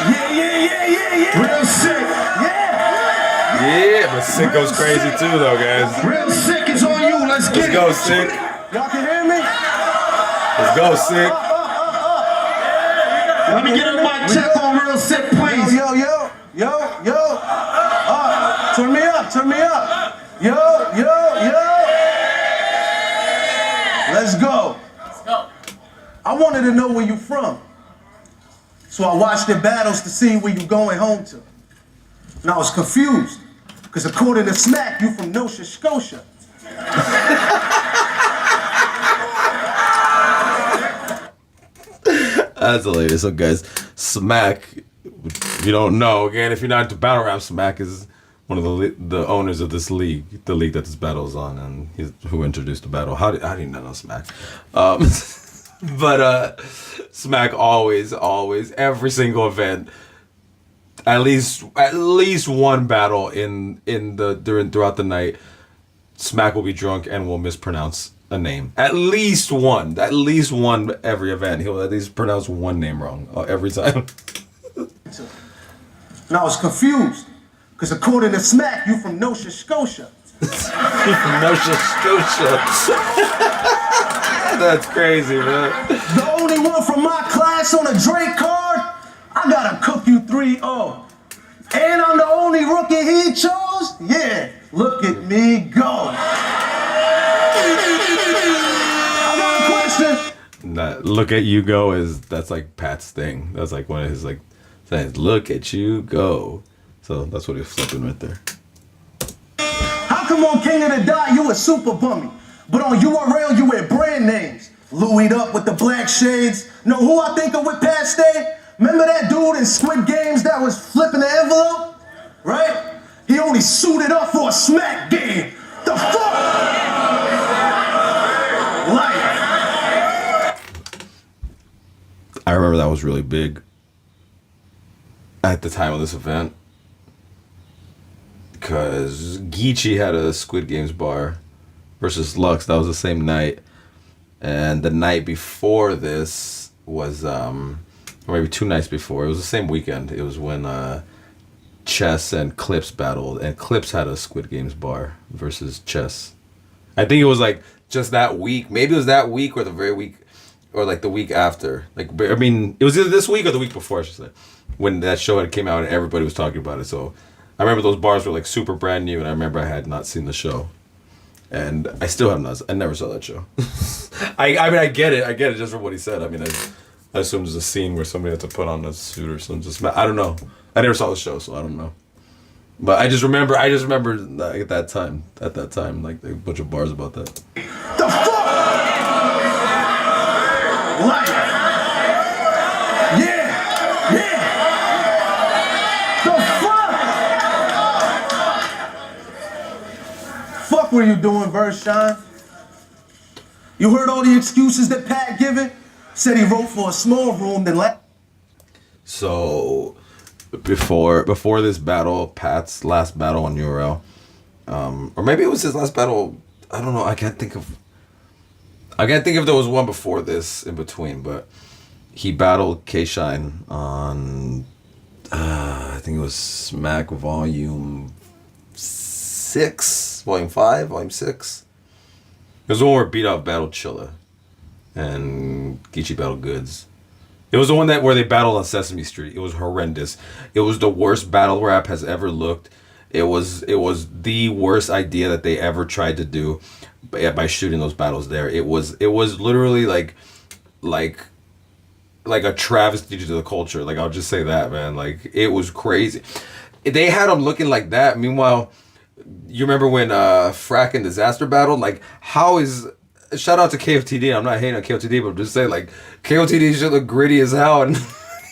Speaker 4: Yeah. Real sick.
Speaker 1: Yeah, but Sick goes crazy too, though, guys.
Speaker 4: Real sick is on you. Let's get it.
Speaker 1: Let's go, Sick.
Speaker 5: Y'all can hear me?
Speaker 1: Let's go, Sick.
Speaker 4: Let me get a mic check on Real Sick, please.
Speaker 5: Yo. Turn me up. Yo. Let's go. I wanted to know where you from. So I watched your battles to see where you going home to. And I was confused. Because according to Smack, you from Nova Scotia.
Speaker 1: That's hilarious. So guys, Smack, if you don't know, again, if you're not into battle rap, Smack is one of the owners of this league, the league that this battle is on, and he's who introduced the battle. How do you not know Smack? But Smack always, every single event, at least one battle throughout the night, Smack will be drunk and will mispronounce a name. At least one every event. He'll at least pronounce one name wrong every time.
Speaker 5: And I was confused. Because according to Smack, you from Nova Scotia.
Speaker 1: You from Nova Scotia. That's crazy, man.
Speaker 5: The only one from my class on a Drake card? I gotta cook you 3-0. And I'm the only rookie he chose? Yeah, look at me go. I got a question.
Speaker 1: That look at you go that's like Pat's thing. That's like one of his like sayings. Look at you go. So that's what he's flipping right there.
Speaker 5: How come on King of the Dot you a super bummy, but on URL you wear brand names? Louis'd up with the black shades. Know who I think of with past day? Remember that dude in Squid Games that was flipping the envelope? Right? He only suited up for a Smack game. The fuck? Like.
Speaker 1: I remember that was really big at the time of this event. Because Geechee had a Squid Games bar versus Lux. That was the same night. And the night before this was, or maybe 2 nights before, it was the same weekend. It was when Chess and Clips battled. And Clips had a Squid Games bar versus Chess. I think it was like just that week. Maybe it was that week or the very week, or like the week after. Like, I mean, it was either this week or the week before, I should say. When that show had came out and everybody was talking about it. So I remember those bars were like super brand new, and I remember I had not seen the show, and I still have not. I never saw that show. I mean, I get it just from what he said. I mean, I assume there's a scene where somebody had to put on a suit or something. I don't know. I never saw the show, so I don't know. But I just remember like, at that time, like a bunch of bars about that.
Speaker 5: The fuck? Like. Yeah. What were you doing, Verse Shine?
Speaker 4: You heard all the excuses that Pat given? Said he wrote for a small room, then let.
Speaker 1: So before this battle, Pat's last battle on URL, or maybe it was his last battle. I don't know. I can't think if there was one before this in between, but he battled K-Shine on I think it was Smack Volume 6, Volume 5, Volume 6. It was the one where Beat Out battled Chilla and Geechee battled Goods. It was the one where they battled on Sesame Street. It was horrendous. It was the worst battle rap has ever looked. It was the worst idea that they ever tried to do by shooting those battles there. It was literally like a travesty to the culture. Like, I'll just say that, man. Like, it was crazy. They had them looking like that. Meanwhile, you remember when Frack and Disaster battled? Like, how is... Shout out to KOTD. I'm not hating on KOTD, but I'm just saying, like, KOTD should look gritty as hell, and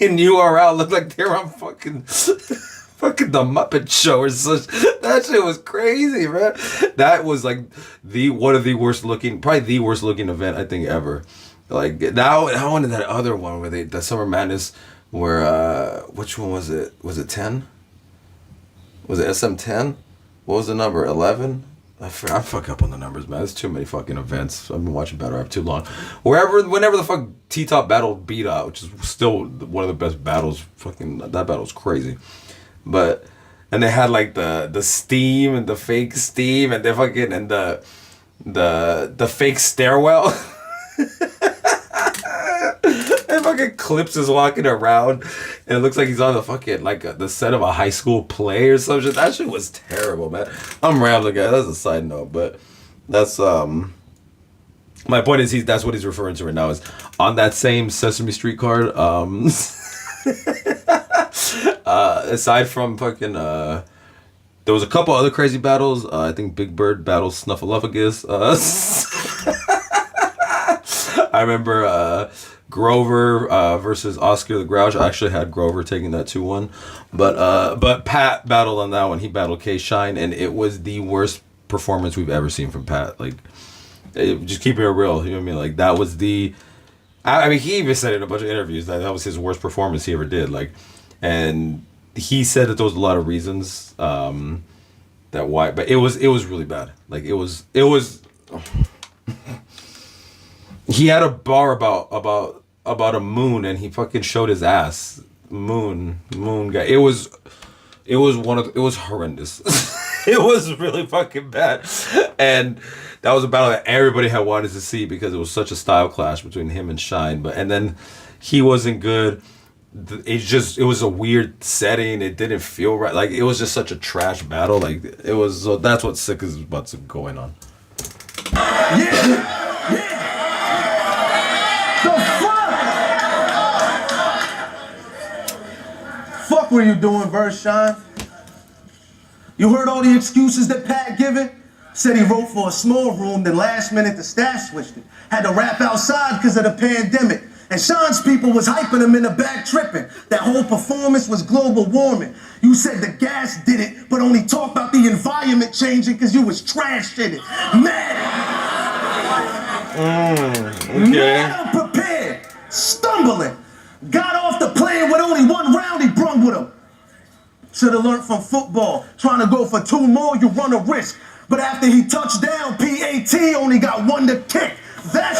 Speaker 1: in URL looked like they were on fucking The Muppet Show or such. That shit was crazy, man. That was like one of the worst looking, probably the worst looking event I think ever. Like, now one and that other one where the Summer Madness, where which one was it? Was it 10? Was it SM10? What was the number? 11? I fuck up on the numbers, man. There's too many fucking events. I've been watching battle rap too long. Whenever the fuck T-Top battle Beat Out, which is still one of the best battles. Fucking that battle's crazy. But and they had like the steam and the fake steam and the fucking and the fake stairwell. And fucking Clips is walking around and it looks like he's on the fucking the set of a high school play or some shit. That shit was terrible, man. I'm rambling, guys. That's a side note, but that's my point is that's what he's referring to right now is on that same Sesame Street card. Aside from fucking there was a couple other crazy battles. I think Big Bird battles Snuffleupagus. I remember Grover versus Oscar the Grouch. I actually had Grover taking that 2-1. But Pat battled on that one. He battled K-Shine, and it was the worst performance we've ever seen from Pat. Like, just keeping it real, you know what I mean? Like, that was I mean, he even said it in a bunch of interviews that was his worst performance he ever did. Like, and he said that there was a lot of reasons that why, but it was really bad. Like, it was. He had a bar about a moon, and he fucking showed his ass. Moon guy. It was horrendous. It was really fucking bad, and that was a battle that everybody had wanted to see because it was such a style clash between him and Shine. And then he wasn't good. It was a weird setting. It didn't feel right. Like, it was just such a trash battle. Like, it was. So that's what Sikh is about to going on.
Speaker 4: Yeah. Fuck were you doing, Verse Shine? You heard all the excuses that Pat given? Said he wrote for a small room, then last minute the staff switched it. Had to rap outside because of the pandemic. And Shine's people was hyping him in the back tripping. That whole performance was global warming. You said the gas did it, but only talk about the environment changing because you was trashed in it. Mad.
Speaker 1: Okay.
Speaker 4: Mad unprepared. Stumbling. Got off the plane with only one round he brung with him. Should've learned from football. Trying to go for 2 more, you run a risk. But after he touched down, PAT only got 1 to kick. That's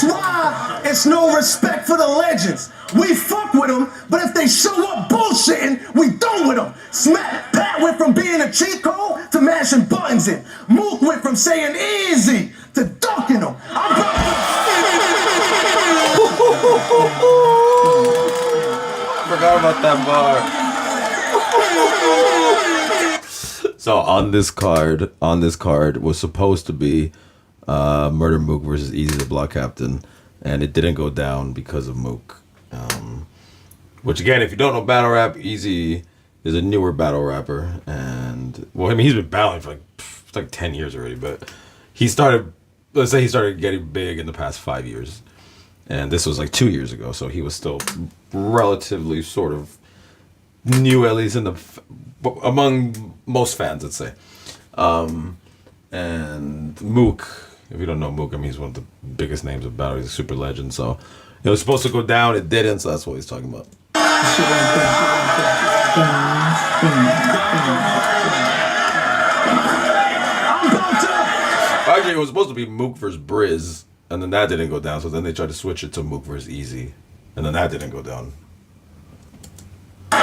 Speaker 4: why it's no respect for the legends. We fuck with them, but if they show up bullshitting, we done with them. Smack. Pat went from being a cheat code to mashing buttons in. Mook went from saying easy to dunking them.
Speaker 1: Forgot about that bar. So on this card was supposed to be Murder Mook versus Easy the Block Captain, and it didn't go down because of Mook. Which again, if you don't know battle rap, Easy is a newer battle rapper, and well, I mean, he's been battling for like 10 years already, but let's say he started getting big in the past 5 years. And this was like 2 years ago, so he was still relatively sort of new, at least among most fans, let's say. And Mook, If you don't know Mook, I mean, he's one of the biggest names of battle. He's a super legend. So it was supposed to go down, it didn't. So that's what he's talking about. Actually, it was supposed to be Mook versus Briz, and then that didn't go down. So then they tried to switch it to Mook versus Easy, and then that didn't go down.
Speaker 4: I'm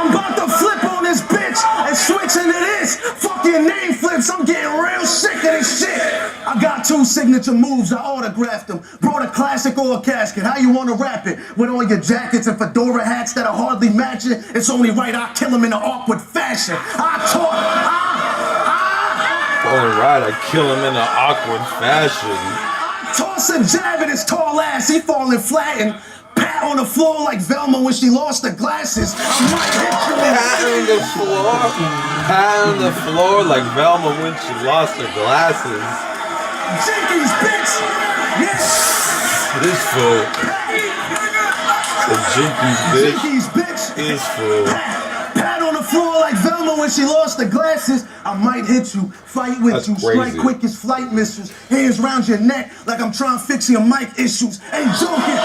Speaker 4: about to flip on this bitch and switch into this. Fucking name flips. I'm getting real sick of this shit. I got 2 signature moves. I autographed them. Brought a classic or a casket. How you wanna rap it? With all your jackets and fedora hats that are hardly matching. It's only right I kill him in an awkward fashion.
Speaker 1: Only right, I kill him in an awkward fashion.
Speaker 4: Toss a jab at his tall ass. He falling flat and pat on the floor like Velma when she lost her glasses. I might hit you.
Speaker 1: Pat on the floor like Velma when she lost her glasses.
Speaker 4: Jinkies, bitch! Yes!
Speaker 1: This fool. The Jinkies, bitch. This fool.
Speaker 4: Pat on the floor like Velma when she lost her glasses. I might hit you, fight with you, strike quick as flight missiles. Hands round your neck like I'm trying to fix your mic issues. Ain't joking.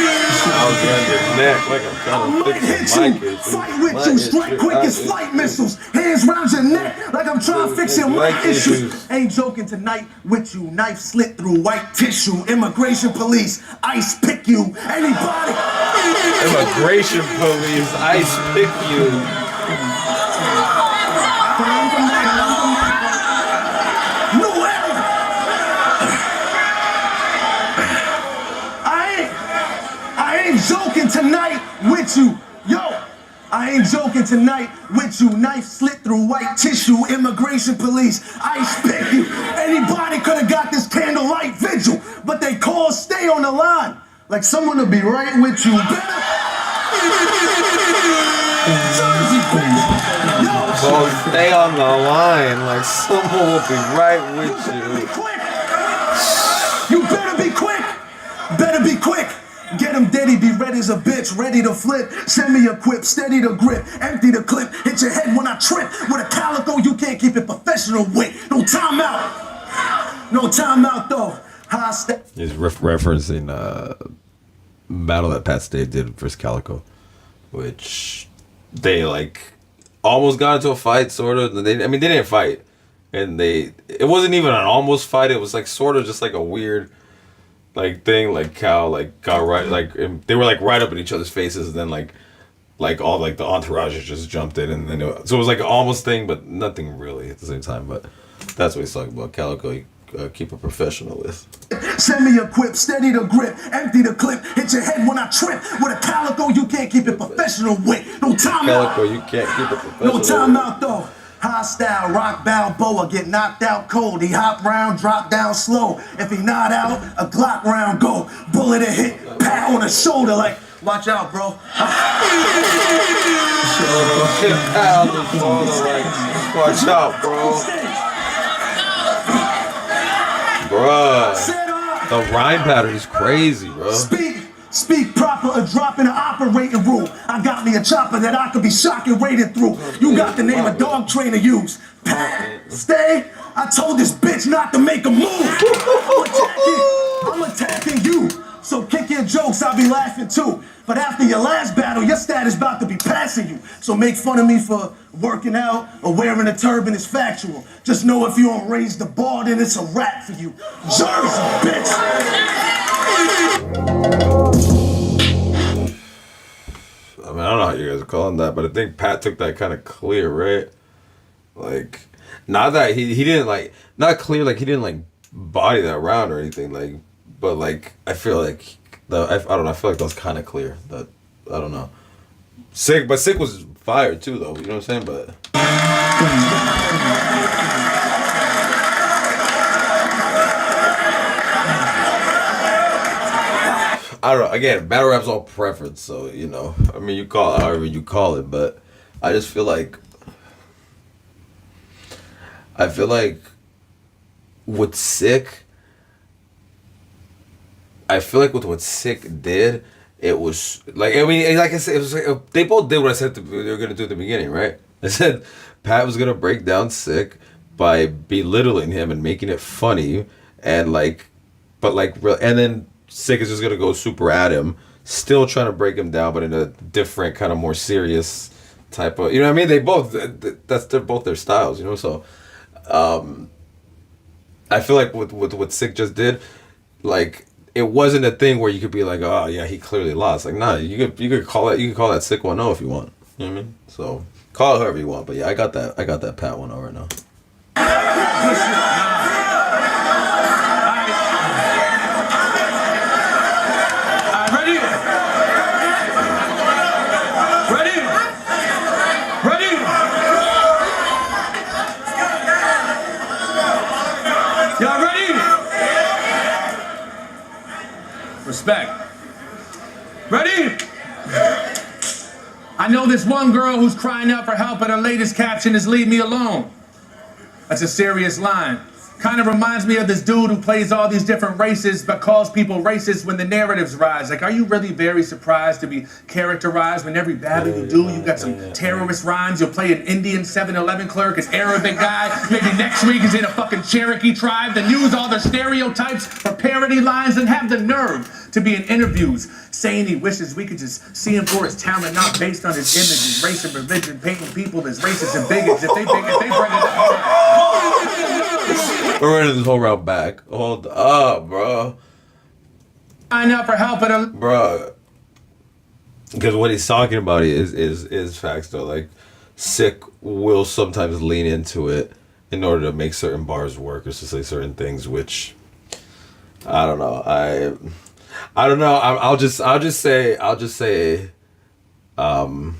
Speaker 1: Hands round your neck like I'm trying to fix your mic issues.
Speaker 4: Fight with you, strike quick as flight missiles. Hands round your neck like I'm trying to fix your mic issues. Ain't joking tonight with you. Knife slit through white tissue. Immigration police, ice pick you. Anybody?
Speaker 1: Immigration police, ice pick you.
Speaker 4: I ain't joking tonight with you. Yo, I ain't joking tonight with you. Knife slit through white tissue. Immigration police, ice pick you. Anybody could have got this candlelight vigil, but they call stay on the line. Like someone will be right with you.
Speaker 1: So stay on the line like someone will be right with you.
Speaker 4: You better be quick. Better be quick. Get him dead, he be red as a bitch, ready to flip. Send me a quip, steady to grip, empty the clip. Hit your head when I trip. With a calico, you can't keep it professional with. No timeout. No timeout though.
Speaker 1: He's referencing battle that Pat Stay did versus Calico, which they like almost got into a fight, sort of. They didn't fight, and it wasn't even an almost fight. It was like sort of just like a weird like thing. Like Cal like got right, like they were like right up in each other's faces, and then like all like the entourage just jumped in, and then so it was like an almost thing, but nothing really at the same time. But that's what he's talking about. Calico. Keep a professional with.
Speaker 4: Send me a quip, steady to grip, empty the clip, hit your head when I trip. With a calico, you can't keep it professional with. No timeout.
Speaker 1: Calico, you can't keep it professional.
Speaker 4: No timeout though. Hostile, rock Balboa, get knocked out cold. He hop round, drop down slow. If he not out, a Glock round go. Bullet a hit, pat on the shoulder like, watch out, bro.
Speaker 1: Watch out, bro. Bruh, the rhyme pattern is crazy, bro.
Speaker 4: Speak proper, a drop in the operating room. I got me a chopper that I could be shocking rated through. You got the name a dog trainer use. Pat, stay. I told this bitch not to make a move. I'm attacking you. So kick your jokes, I'll be laughing too. But after your last battle, your status about to be passing you. So make fun of me for working out or wearing a turban is factual. Just know if you don't raise the bar, then it's a wrap for you. Jersey, bitch.
Speaker 1: I don't know how you guys are calling that, but I think Pat took that kind of clear, right? Like, not that he didn't like, not clear, like he didn't like body that round or anything, like, but like I feel like I don't know, I feel like that was kind of clear. That I don't know. Sikh was fired too, though. You know what I'm saying? But I don't know. Again, battle rap's all preference, so you know. I mean, you call it however you call it, but I just feel like with Sikh. I feel like with what Sikh did, it was like, I mean, like I said, it was like, they both did what I said they were gonna do at the beginning, right? I said Pat was gonna break down Sikh by belittling him and making it funny, and and then Sikh is just gonna go super at him, still trying to break him down, but in a different kind of more serious type of, you know what I mean? They both, they're both their styles, you know. So, I feel like with what Sikh just did, like it wasn't a thing where you could be like, oh yeah, he clearly lost. Like, nah, you could call that Sikh 1-0 if you want. You know what I mean? So call it however you want. But yeah, I got that Pat 1-0 right now.
Speaker 5: Y'all ready? Respect. Ready? I know this one girl who's crying out for help, and her latest caption is "Leave me alone." That's a serious line. Kind of reminds me of this dude who plays all these different races but calls people racist when the narratives rise. Like, are you really very surprised to be characterized when every battle you do, you got some terrorist rhymes? You'll play an Indian 7-Eleven clerk, an Arabic guy, maybe next week is in a fucking Cherokee tribe, then use all the stereotypes for parody lines and have the nerve to be in interviews saying he wishes we could just see him for his talent, not based on his images, race and religion, painting people as racist and bigots. If they bring it up.
Speaker 1: We're running this whole route back. Hold up, bro.
Speaker 5: Sign up for helping,
Speaker 1: bro. Because what he's talking about is facts though. Like, Sikh will sometimes lean into it in order to make certain bars work or to say certain things, which I don't know. I don't know. I'll just say. I'm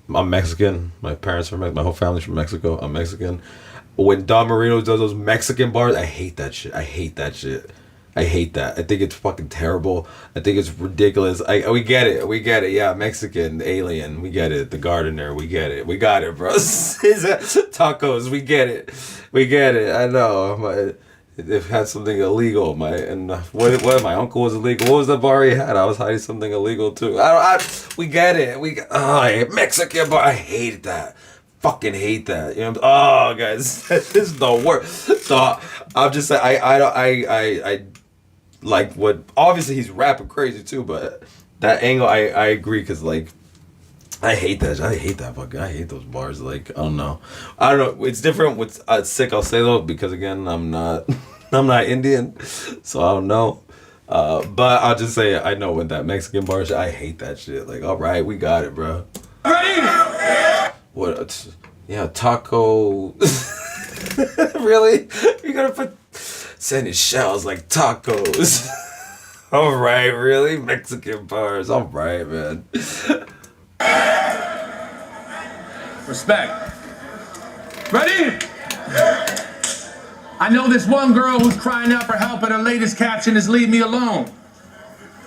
Speaker 1: Mexican. My parents from my whole family's from Mexico. I'm Mexican. When Don Marino does those Mexican bars, I hate that shit. I hate that. I think it's fucking terrible. I think it's ridiculous. We get it. Yeah, Mexican, alien, we get it. The gardener, we get it. We got it, bro. Tacos, we get it. I know. They've had something illegal. What my uncle was illegal. What was the bar he had? I was hiding something illegal too. We get it. Mexican bar. I hate that. Fucking hate that. You know. Oh, guys, this is the worst. So I'm just saying. I like what. Obviously, he's rapping crazy too, but that angle, I agree, because like, I hate that. I hate those bars. Like, I don't know. It's different with Sikh. I'll say though, because again, I'm not Indian, so I don't know. But I'll just say I know with that Mexican bar shit, I hate that shit. Like, all right, we got it, bro. Ready? What? Yeah, taco. Really? You're gonna put sending shells like tacos? All right, really? Mexican bars. All right, man.
Speaker 5: Respect. Ready? I know this one girl who's crying out for help, and her latest caption is "Leave me alone."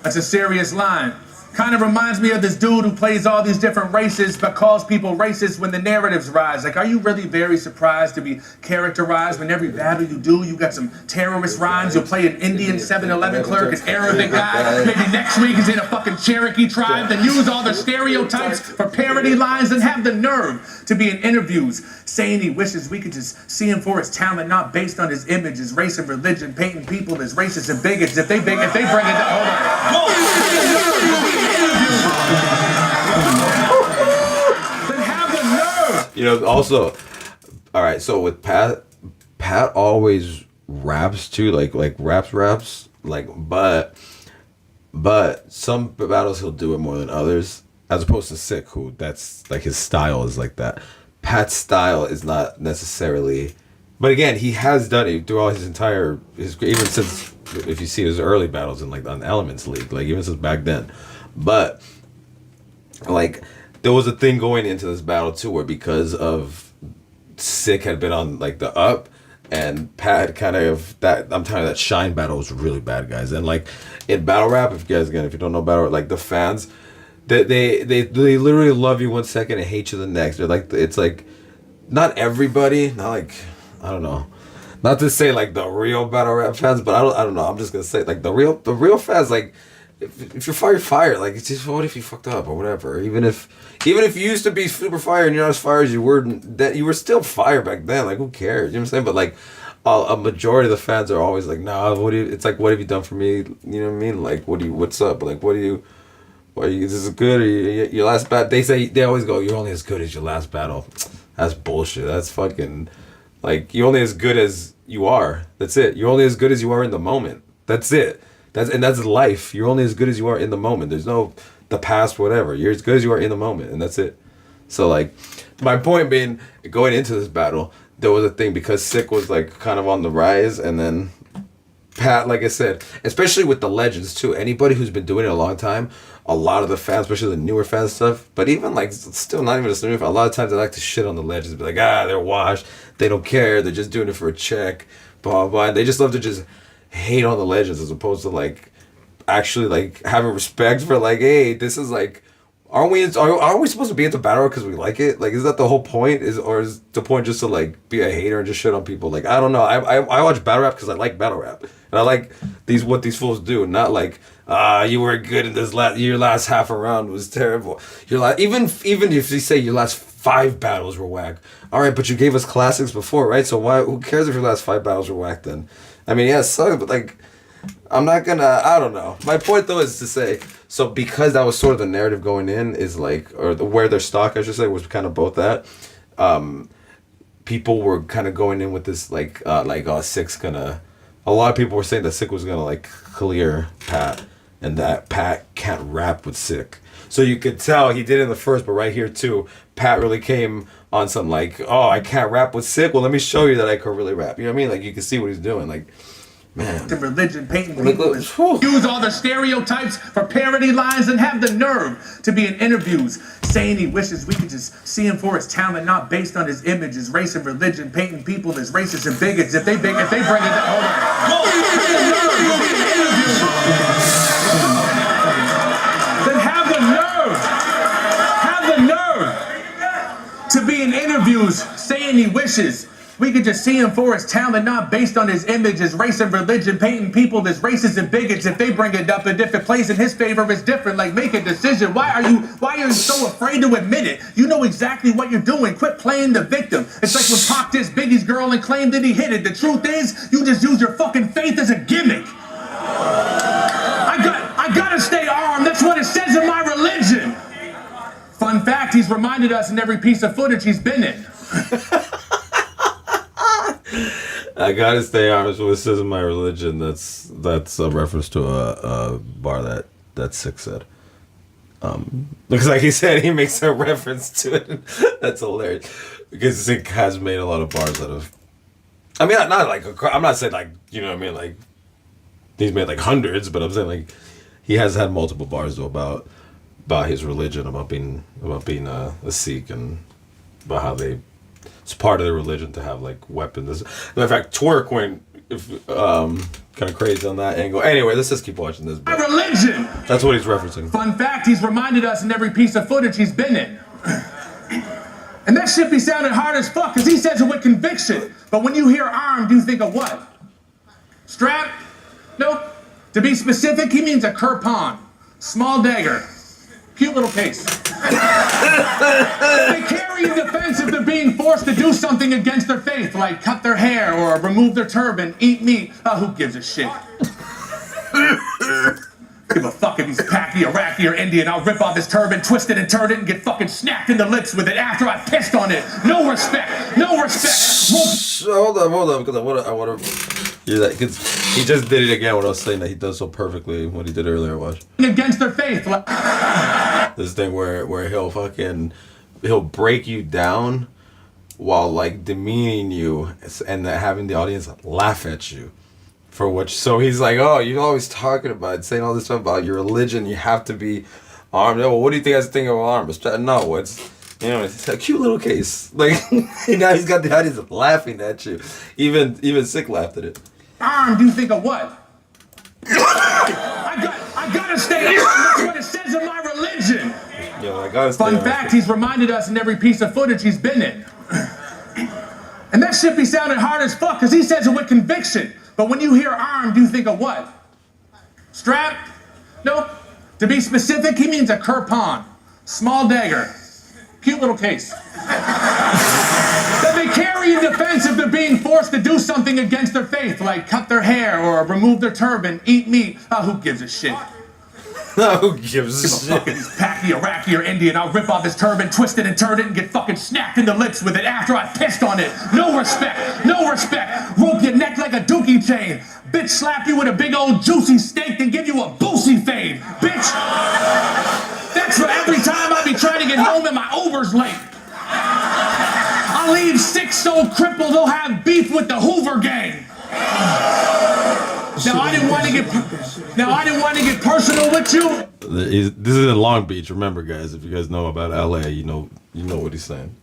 Speaker 5: That's a serious line. Kind of reminds me of this dude who plays all these different races but calls people racist when the narratives rise. Like, are you really very surprised to be characterized when every battle you do, you got some terrorist rhymes? You'll play an Indian 7-Eleven clerk, an Arabic guy, maybe next week is in a fucking Cherokee tribe, then use all the stereotypes for parody lines and have the nerve to be in interviews saying he wishes we could just see him for his talent, not based on his images, race and religion, painting people as racist and bigots. If they bring it up, hold on. Then have the nerve.
Speaker 1: You know, also, all right. So with Pat always raps too, like raps, like, but some battles he'll do it more than others, as opposed to Sikh, who that's like his style is like that. Pat's style is not necessarily, but again, he has done it throughout his even since, if you see his early battles in like on Elements League, like even since back then. But like, there was a thing going into this battle too, where because of Sikh had been on like the up, and Pat kind of that, I'm telling you, that Shine battle was really bad, guys. And like in battle rap, if you don't know battle, like the fans, they literally love you 1 second and hate you the next. They're like, it's like, not everybody, not like, I don't know, not to say like the real battle rap fans, but I don't know. I'm just gonna say like the real fans, like if you're fire, fire. Like, it's just, what if you fucked up or whatever? Even if you used to be super fire and you're not as fire as you were, that you were still fire back then. Like, who cares? You know what I'm saying? But like, a majority of the fans are always like, nah, it's like, what have you done for me? You know what I mean? Like, what's up? Like, this is good, or your last battle? They always go, you're only as good as your last battle. That's bullshit. That's fucking, like, you're only as good as you are. That's it. You're only as good as you are in the moment. That's it. That's life. You're only as good as you are in the moment. There's no the past, whatever. You're as good as you are in the moment, and that's it. So like, my point being, going into this battle, there was a thing because Sikh was like kind of on the rise, and then Pat, like I said, especially with the legends too. Anybody who's been doing it a long time, a lot of the fans, especially the newer fans stuff, but even like still not even a lot of times they like to shit on the legends, be like, they're washed, they don't care, they're just doing it for a check, blah blah blah. And they just love to just hate on the legends as opposed to like actually like having respect for like, hey, this is like, aren't we supposed to be into battle because we like it? Like, is that the whole point? Or is the point just to like be a hater and just shit on people? Like, I don't know. I watch battle rap because I like battle rap and I like what these fools do. Not like, you were good in your last half a round was terrible. Even if you say your last 5 battles were whack, all right, but you gave us classics before, right? So who cares if your last 5 battles were whack then? I mean, yeah, it sucks, but like, I'm not gonna, I don't know. My point though is to say, so because that was sort of the narrative going in, is like, or where their stock, I should say, was kind of both that. People were kind of going in with this like, Sikh's gonna, a lot of people were saying that Sikh was gonna like clear Pat, and that Pat can't rap with Sikh. So you could tell he did it in the first, but right here too, Pat really came on some like, oh, I can't rap with Sikh. Well, let me show you that I could really rap. You know what I mean? Like, you can see what he's doing. Like, man.
Speaker 5: The religion painting people use all the stereotypes for parody lines and have the nerve to be in interviews saying he wishes we could just see him for his talent, not based on his image, his race and religion, painting people as racist and bigots. If they bring it, hold on. Then have the nerve to be in interviews saying he wishes we could just see him for his talent, not based on his image, his race and religion, painting people as racist and bigots. If they bring it up, and if it plays in his favor, it's different. Like, make a decision. Why are you so afraid to admit it? You know exactly what you're doing. Quit playing the victim. It's like when Pac dissed Biggie's girl and claimed that he hit it. The truth is, you just use your fucking faith as a gimmick. I gotta stay armed. That's what it says in my religion. Fun fact, he's reminded us in every piece of footage he's been in.
Speaker 1: I gotta stay honest with what it says in my religion. That's a reference to a bar that Sikh said. Because like he said, he makes a reference to it. That's hilarious. Because Sikh has made a lot of bars out of. I mean, not like I'm not saying like, you know what I mean, like he's made like hundreds, but I'm saying like he has had multiple bars though about his religion, about being a Sikh, and about how it's part of their religion to have like weapons. Matter of fact, Twerk went kind of crazy on that angle. Anyway, let's just keep watching this.
Speaker 5: My religion.
Speaker 1: That's what he's referencing.
Speaker 5: Fun fact, he's reminded us in every piece of footage he's been in. And that shit be sounding hard as fuck, because he says it with conviction. But when you hear armed, you think of what? Strap? Nope. To be specific, he means a kirpan. Small dagger. Cute little case. They carry in defense if they're being forced to do something against their faith, like cut their hair or remove their turban, eat meat. Who gives a shit? Give a fuck if he's Paki, Iraqi, or Indian. I'll rip off his turban, twist it and turn it, and get fucking snapped in the lips with it after I pissed on it. No respect. No respect.
Speaker 1: Hold on, because I want to hear that. Because he just did it again when I was saying that he does so perfectly what he did earlier. Watch.
Speaker 5: Against their faith.
Speaker 1: This thing where he'll break you down while like demeaning you and having the audience laugh at you for what. So he's like, oh, you're always talking about saying all this stuff about your religion. You have to be armed. Well, what do you think I was thinking of armed? No, it's a cute little case. Like now he's got the audience laughing at you. Even Sikh laughed at it.
Speaker 5: Armed, you think of what? I gotta stay armed. That's what it says in my religion.
Speaker 1: Yo, I gotta stay
Speaker 5: Fun fact, he's reminded us in every piece of footage he's been in. And that shit be sounding hard as fuck, because he says it with conviction. But when you hear armed, you think of what? Strap? No. To be specific, he means a kirpan. Small dagger. Cute little case. That they carry in defense if they're being forced to do something against their faith, like cut their hair or remove their turban, eat meat. Who gives a shit?
Speaker 1: Who gives a shit?
Speaker 5: Fucking Paki, Iraqi, or Indian, I'll rip off his turban, twist it and turn it, and get fucking snapped in the lips with it after I pissed on it. No respect, no respect. Rope your neck like a dookie chain. Bitch slap you with a big old juicy steak, then give you a boosie fade. Bitch, that's for every time I be trying to get home and my Uber's late. I'll leave sick so crippled they'll have beef with the Hoover gang. Now I didn't want to get personal with you.
Speaker 1: This is in Long Beach. Remember, guys, if you guys know about LA, you know what he's saying.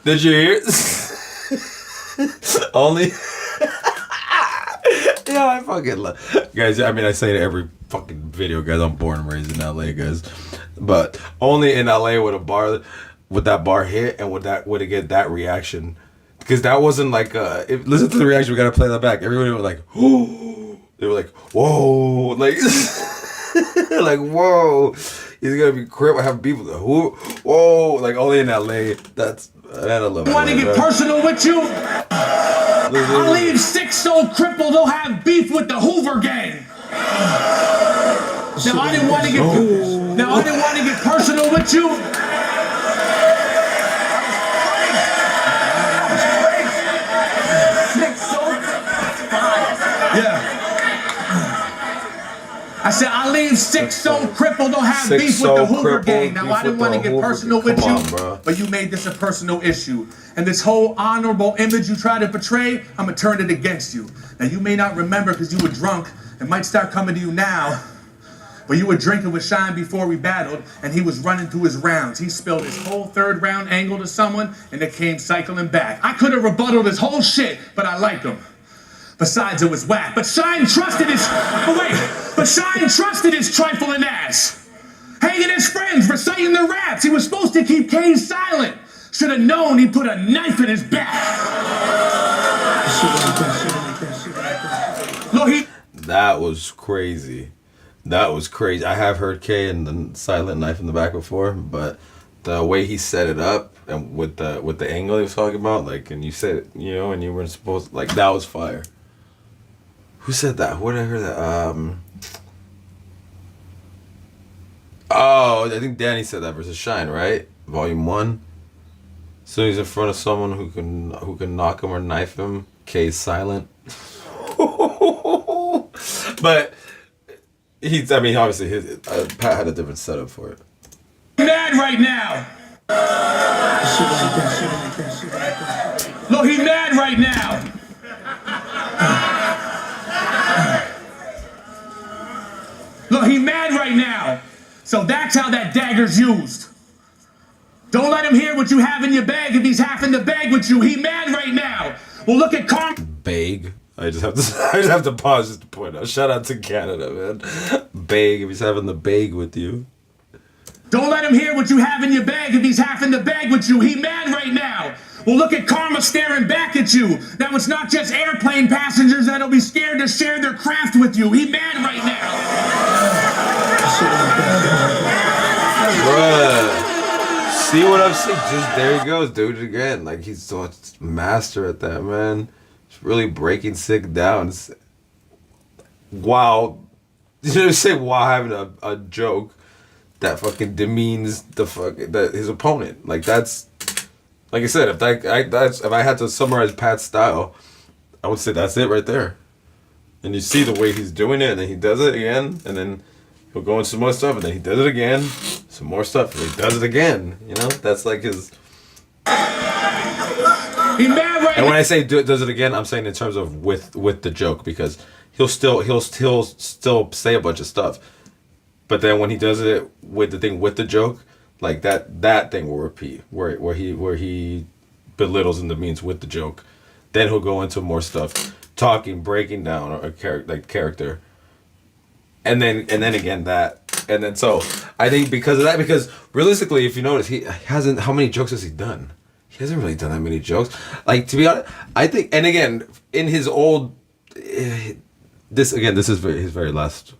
Speaker 1: Did you hear it? Only. Yeah, I fucking love guys. I mean, I say it every fucking video, guys. I'm born and raised in LA, guys. But only in LA would that bar hit, and would it get that reaction. Because that wasn't like, listen to the reaction, we gotta play that back. Everybody was like, oh, they were like, whoa, like, like, whoa, he's gonna be crip, have people, whoa, like, only in LA, I love it.
Speaker 5: Want to get personal with you? I'll leave sick so crippled they'll have beef with the Hoover gang. Now I didn't want to get personal with you. I said, I leave sick so crippled, don't have beef with the Hoover gang. Now, I didn't want to get personal with you, but you made this a personal issue. And this whole honorable image you try to portray, I'm going to turn it against you. Now, you may not remember because you were drunk. It might start coming to you now. But you were drinking with Shine before we battled, and he was running through his rounds. He spilled his whole third round angle to someone, and it came cycling back. I could have rebutted his whole shit, but I like him. Besides, it was whack. But Shine trusted his trifling ass. Hanging his friends, reciting their raps. He was supposed to keep Kane silent. Should have known he put a knife in his back.
Speaker 1: That was crazy. That was crazy. I have heard K and the silent knife in the back before, but the way he set it up and with the angle he was talking about, like, and you said it, and you weren't supposed, like, that was fire. Who said that? Where did I hear that? Oh, I think Danny said that versus Shine, right? Volume 1. So he's in front of someone who can knock him or knife him. K's silent. But obviously Pat had a different setup for it.
Speaker 5: Mad right now. Look, he mad right now. Look, he mad right now. So that's how that dagger's used. Don't let him hear what you have in your bag if he's half in the bag with you. He mad right now. Well, look at
Speaker 1: Bag. I just have to pause just to point out. Shout out to Canada, man. Bag if he's having the bag with you.
Speaker 5: Don't let him hear what you have in your bag if he's half in the bag with you. He mad right now. Well, look at karma staring back at you. Now it's not just airplane passengers that'll be scared to share their craft with you. He mad right now.
Speaker 1: Bruh. See what I'm saying? Just there he goes, dude, again. Like, he's so master at that, man. It's really breaking Sikh down. While having a joke that fucking demeans his opponent. Like, that's, like I said, if I had to summarize Pat's style, I would say that's it right there. And you see the way he's doing it, and then he does it again, and then he'll go into some more stuff, and then he does it again, some more stuff, and he does it again. That's like his.
Speaker 5: He mad right.
Speaker 1: And when I say does it again, I'm saying in terms of with the joke, because he'll still say a bunch of stuff, but then when he does it with the joke, like that thing will repeat where he belittles and demeans with the joke, then he'll go into more stuff, breaking down a character. And then again that, and then so I think because of that, because realistically, if you notice, he hasn't. How many jokes has he done? He hasn't really done that many jokes. Like, to be honest, I think, and again, in his old this is his very last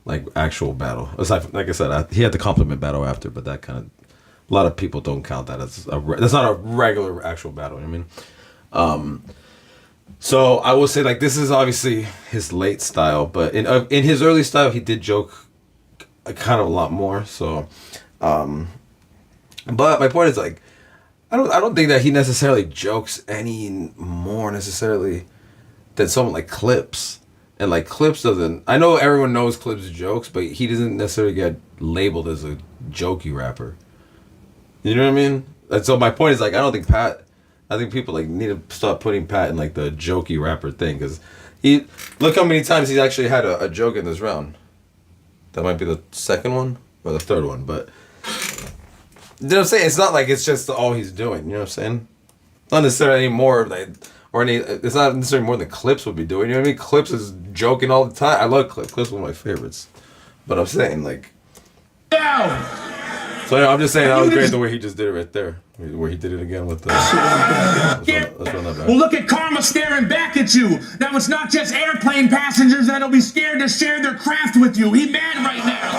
Speaker 1: like actual battle. Aside from, like I said, he had the compliment battle after, but that kind of a lot of people don't count that as that's not a regular actual battle. You know what I mean? So I will say like this is obviously his late style, but in his early style he did joke kind of a lot more. So, but my point is like I don't think that he necessarily jokes any more necessarily than someone like Clips. And like Clips doesn't. I know everyone knows Clips jokes, but he doesn't necessarily get labeled as a jokey rapper. You know what I mean? And so my point is like I think people like need to stop putting Pat in like the jokey rapper thing because look how many times he's actually had a joke in this round. That might be the second one or the third one, but you know what I'm saying? It's not like it's just all he's doing. You know what I'm saying? Not necessarily any more like it's not necessarily more than Clips would be doing. You know what I mean? Clips is joking all the time. I love Clips. Clips is one of my favorites. But I'm saying like.
Speaker 5: Now.
Speaker 1: So I'm just saying that was great the way he just did it right there. Where he did it again with the... Let's run that back.
Speaker 5: Well, look at karma staring back at you. Now it's not just airplane passengers that'll be scared to share their craft with you. He mad right now.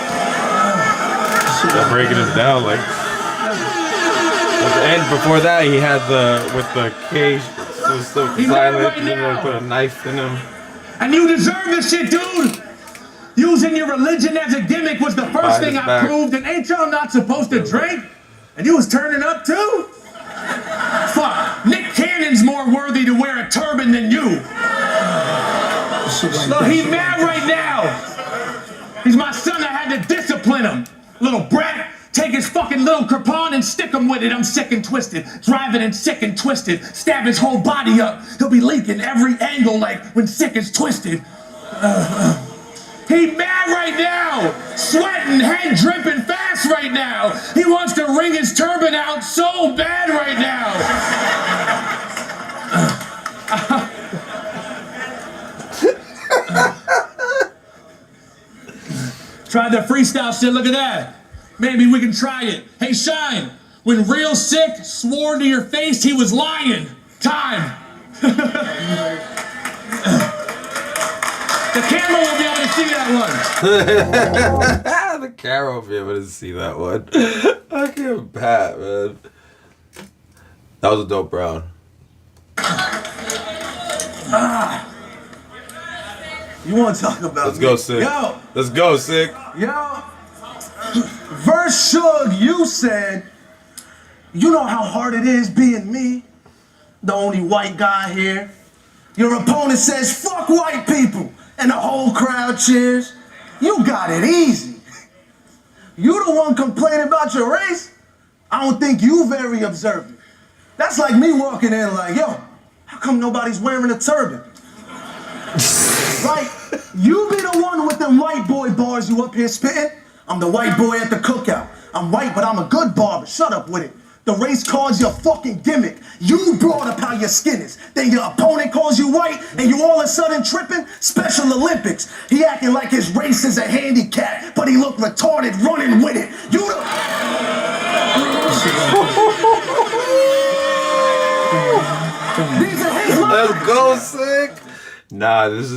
Speaker 1: They're breaking it down like... And before that he had with the cage, so silent,
Speaker 5: right now.
Speaker 1: Put a knife in him.
Speaker 5: And you deserve this shit, dude. Using your religion as a gimmick was the first thing I proved, and ain't y'all not supposed to drink? And you was turning up too? Fuck, Nick Cannon's more worthy to wear a turban than you. Look, he's mad right now. He's my son, I had to discipline him. Little brat, take his fucking little crepon and stick him with it. I'm sick and twisted, driving and sick and twisted. Stab his whole body up. He'll be leaking every angle like when sick is twisted. He mad right now, sweating, head dripping fast right now. He wants to wring his turban out so bad right now. Try the freestyle shit, look at that. Maybe we can try it. Hey, Shine, when Real Sick swore to your face he was lying. Time. The camera will be able to see that one.
Speaker 1: The camera will be able to see that one. I can't Pat, man. That was a dope round.
Speaker 6: You want to talk about
Speaker 1: Let's go, Sick.
Speaker 6: Yo.
Speaker 1: Let's go, Sick.
Speaker 6: Yo. Verse Suge, you said, you know how hard it is being me, the only white guy here. Your opponent says, fuck white people. And the whole crowd cheers. You got it easy. You the one complaining about your race? I don't think you very observant. That's like me walking in like, yo, how come nobody's wearing a turban? Right? You be the one with them white boy bars you up here spitting. I'm the white boy at the cookout. I'm white, but I'm a good barber. Shut up with it. The race card's your fucking gimmick. You brought up how your skin is. Then your opponent calls you white, and you all of a sudden tripping? Special Olympics. He acting like his race is a handicap, but he looked retarded running with it. You the... These are his lines.
Speaker 1: Let's go, Sick. Nah, this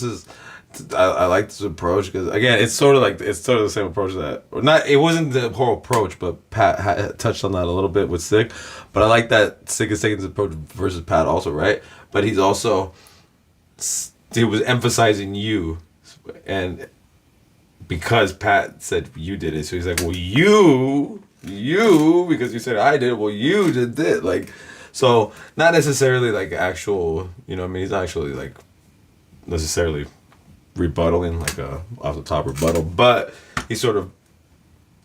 Speaker 1: is. I like this approach because again, it's sort of the same approach that, or not. It wasn't the whole approach, but Pat touched on that a little bit with Sick. But I like that Sick is taking this approach versus Pat also, right? But he was emphasizing you, and because Pat said you did it, so he's like, well, you because you said I did it, well, you did this, like, so not necessarily like actual, you know what I mean? He's not actually like necessarily rebuttaling like a off the top rebuttal, but he's sort of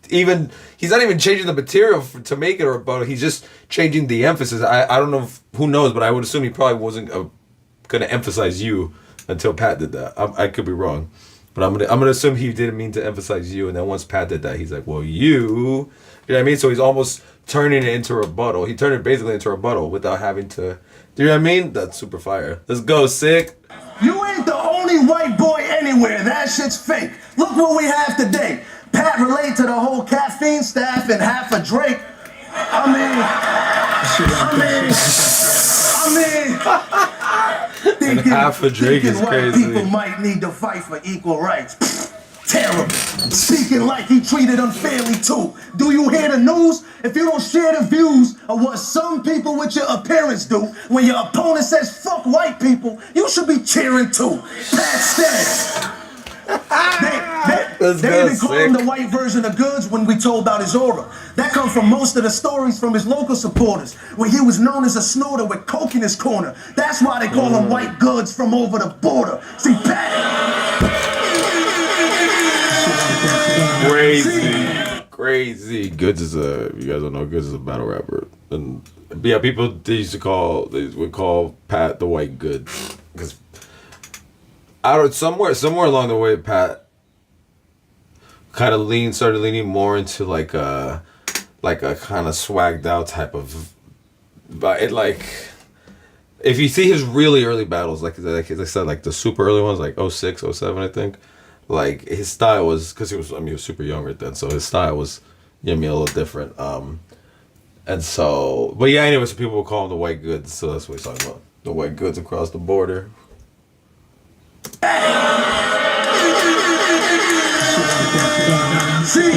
Speaker 1: he's not even changing the material to make it a rebuttal. He's just changing the emphasis. I don't know who knows, but I would assume he probably wasn't gonna emphasize you until Pat did that. I could be wrong, but I'm gonna assume he didn't mean to emphasize you, and then once Pat did that, he's like, well, you know what I mean? So he's almost turning it into a rebuttal. He turned it basically into a rebuttal without having to. Do you know what I mean? That's super fire. Let's go, Sick.
Speaker 6: You ain't the only white boy anywhere. That shit's fake. Look what we have today. Pat relayed to the whole caffeine staff and half a Drake. I Thinking,
Speaker 1: half of Drake is
Speaker 6: white
Speaker 1: crazy.
Speaker 6: people might need to fight for equal rights. Terrible. Speaking like he treated unfairly too. Do you hear the news? If you don't share the views of what some people with your appearance do, when your opponent says fuck white people, you should be cheering too. Pat said. They even call him the white version of Goods when we told about his aura. That comes from most of the stories from his local supporters, where he was known as a snorter with coke in his corner. That's why they call him White Goods from over the border. See,
Speaker 1: Crazy. Goods is you guys don't know, Goods is a battle rapper. And yeah, they would call Pat the White Goods. Because somewhere along the way, Pat kind of started leaning more into like a kind of swagged out type of, but it like, if you see his really early battles, like I said, like the super early ones, like 06, 07, I think, like his style was, because he was super young right then, so his style was, a little different. And so, but yeah, anyway, so people would call him the White Goods, so that's what he's talking about, the White Goods across the border.
Speaker 6: See,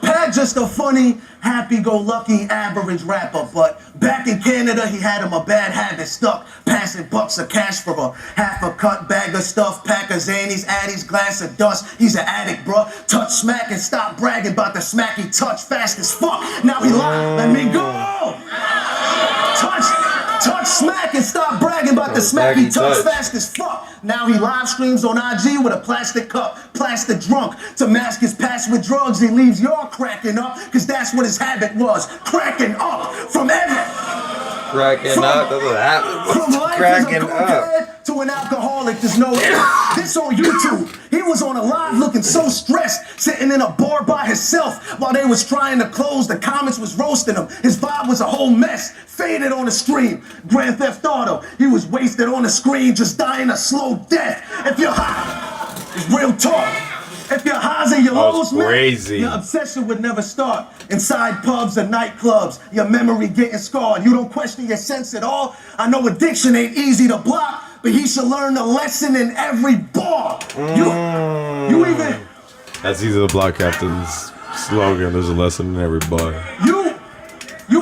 Speaker 6: Pat just a funny, happy-go-lucky, average rapper, but back in Canada, he had him a bad habit stuck, passing bucks of cash for a half a cut bag of stuff, pack of Xannies, Addies, glass of dust. He's an addict, bruh. Touch smack and stop bragging about the smack he touch fast as fuck. Now he lied. Let me go. Touch smack and stop bragging about the smack he touch fast as fuck. Now he live streams on IG with a plastic cup, plastic drunk. To mask his past with drugs, he leaves y'all cracking up, cause that's what his habit was. Cracking up from
Speaker 1: Cracking up, that's what happened.
Speaker 6: from life
Speaker 1: Cracking
Speaker 6: as a cokehead to an alcoholic. There's no this on YouTube. He was on a live looking so stressed, sitting in a bar by himself while they was trying to close. The comments was roasting him. His vibe was a whole mess. Faded on the stream. Grand Theft Auto. He was wasted on the screen, just dying a slow death. If you're high, it's real talk. If you're highs and your lows, man, your obsession would never start. Inside pubs and nightclubs, your memory getting scarred. You don't question your sense at all. I know addiction ain't easy to block, but he should learn the lesson in every bar. You even...
Speaker 1: That's easy to block Captain's slogan. There's a lesson in every bar.
Speaker 6: You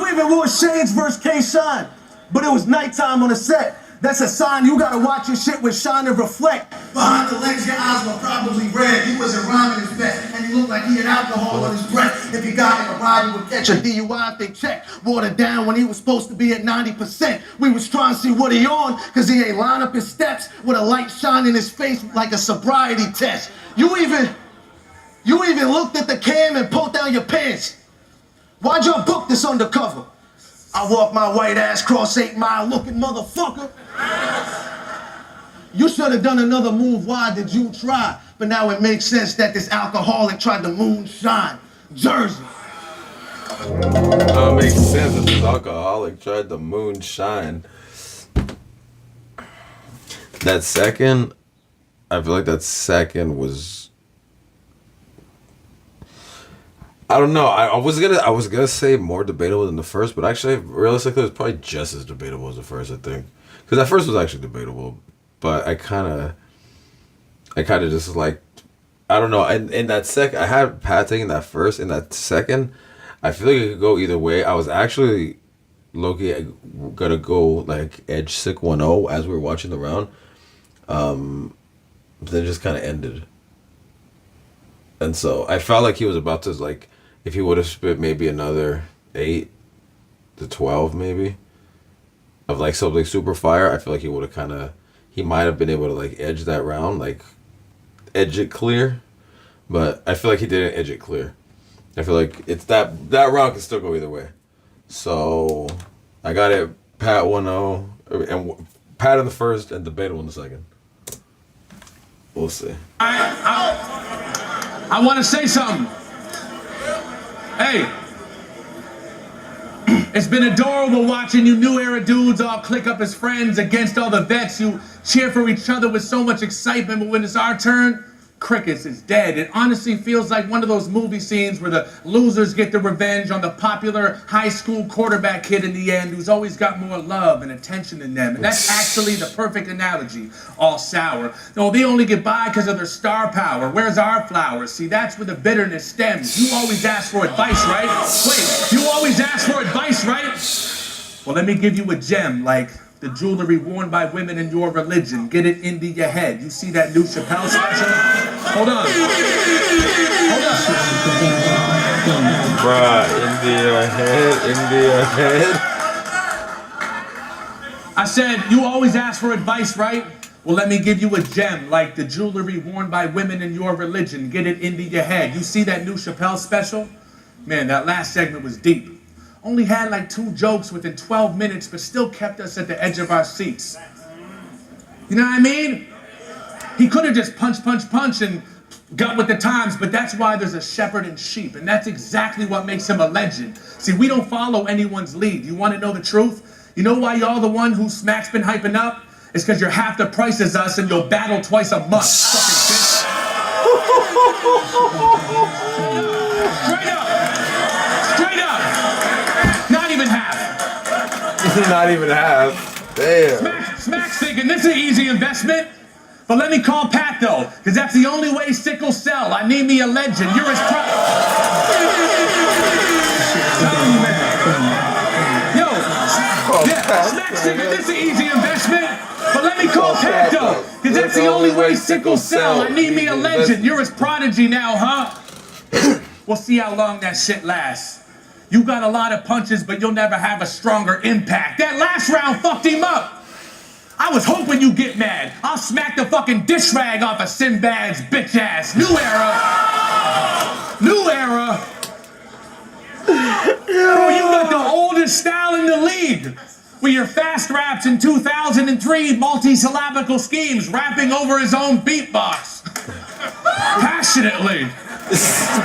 Speaker 6: even wore shades versus K-Shine, but it was nighttime on the set. That's a sign you gotta watch your shit with shine and reflect. Behind the lens, your eyes were probably red. He wasn't rhyming his best, and he looked like he had alcohol on his breath. If he got in a ride, he would catch a DUI if they checked. Watered down when he was supposed to be at 90%. We was trying to see what he on, cause he ain't line up his steps with a light shining his face like a sobriety test. You even looked at the cam and pulled down your pants. Why'd y'all book this undercover? I walk my white ass cross 8 Mile looking motherfucker. You should have done another move. Why did you try? But now it makes sense that this alcoholic tried to moonshine Jersey.
Speaker 1: It makes sense that this alcoholic tried to moonshine. That second, I feel like that second was, I don't know. I was gonna say more debatable than the first, but actually, realistically, it was probably just as debatable as the first. I think, because that first was actually debatable, but I kind of just like, I don't know. And in that second, I had Pat taking that first. In that second, I feel like it could go either way. I was actually low-key gonna go like edge Sikh 1-0 as we were watching the round, but then it just kind of ended. And so I felt like he was about to, like, if he would have spit maybe another 8 to 12 maybe of like something super fire, I feel like he would have he might have been able to like edge that round, like edge it clear. But I feel like he didn't edge it clear. I feel like it's that round can still go either way. So I got it Pat 1-0 and Pat in the first and debatable in the second. We'll see.
Speaker 5: I want to say something. Hey, it's been adorable watching you new era dudes all click up as friends against all the vets. You cheer for each other with so much excitement, but when it's our turn, crickets, it's dead. It honestly feels like one of those movie scenes where the losers get the revenge on the popular high school quarterback kid in the end who's always got more love and attention than them. And that's actually the perfect analogy. All sour. No, they only get by because of their star power. Where's our flowers? See, that's where the bitterness stems. You always ask for advice, right? Wait, you always ask for advice, right? Well, let me give you a gem, like the jewelry worn by women in your religion. Get it into your head. You see that new Chappelle special? Hold on.
Speaker 1: Bruh, into your head.
Speaker 5: I said, you always ask for advice, right? Well, let me give you a gem, like the jewelry worn by women in your religion. Get it into your head. You see that new Chappelle special? Man, that last segment was deep. Only had like 2 jokes within 12 minutes, but still kept us at the edge of our seats. You know what I mean? He could have just punched and got with the times, but that's why there's a shepherd and sheep, and that's exactly what makes him a legend. See, we don't follow anyone's lead. You want to know the truth? You know why y'all the one who Smack's been hyping up? It's because you're half the price as us and you'll battle twice a month. Fucking bitch. Straight up. Not even half.
Speaker 1: Not even half. Damn.
Speaker 5: Smack's thinking this is an easy investment. But let me call Pat though, because that's the only way sickle sell. I need me a legend. You're as proud. Smack's thinking this is an easy investment. But let me call Pat though, because that's the only way sickle sell. I need me a legend. You're his prodigy now, huh? We'll see how long that shit lasts. You got a lot of punches, but you'll never have a stronger impact. That last round fucked him up. I was hoping you'd get mad. I'll smack the fucking dish rag off of Sinbad's bitch ass. New era. Bro, you got the oldest style in the league. With your fast raps in 2003, multi-syllabical schemes, rapping over his own beatbox. Passionately.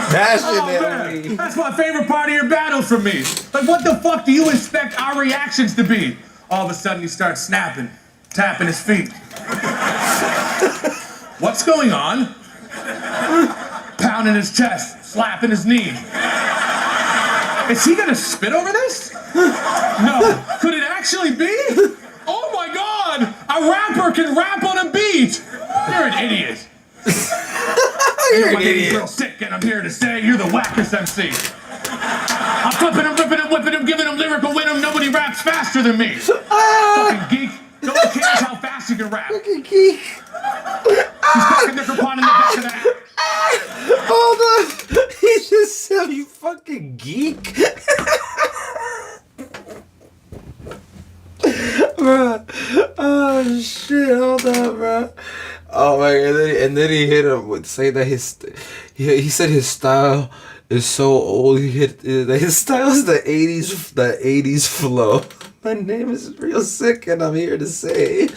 Speaker 1: Passionately.
Speaker 5: Oh, that's my favorite part of your battles from me. Like, what the fuck do you expect our reactions to be? All of a sudden, he starts snapping, tapping his feet. What's going on? Pounding his chest, slapping his knee. Is he gonna spit over this? No. Could it actually be? Oh my God! A rapper can rap on a beat! You're an idiot.
Speaker 1: You're an
Speaker 5: My name's
Speaker 1: idiot.
Speaker 5: Real Sick, and I'm here to say you're the wackest MC. I'm flipping him, ripping him, whipping him, giving him lyrical win him. Nobody raps faster than me. Fucking geek. No one cares how fast you can rap.
Speaker 1: Fucking geek.
Speaker 5: He's packing the Capon in the back of that.
Speaker 1: Hold on. He just said you fucking geek. Bruh. Oh shit. Hold on, bruh. Oh my God. And then he hit him with saying that he said his style is so old. He hit that his style is the 80s flow. My name is Real Sick, and I'm here to say.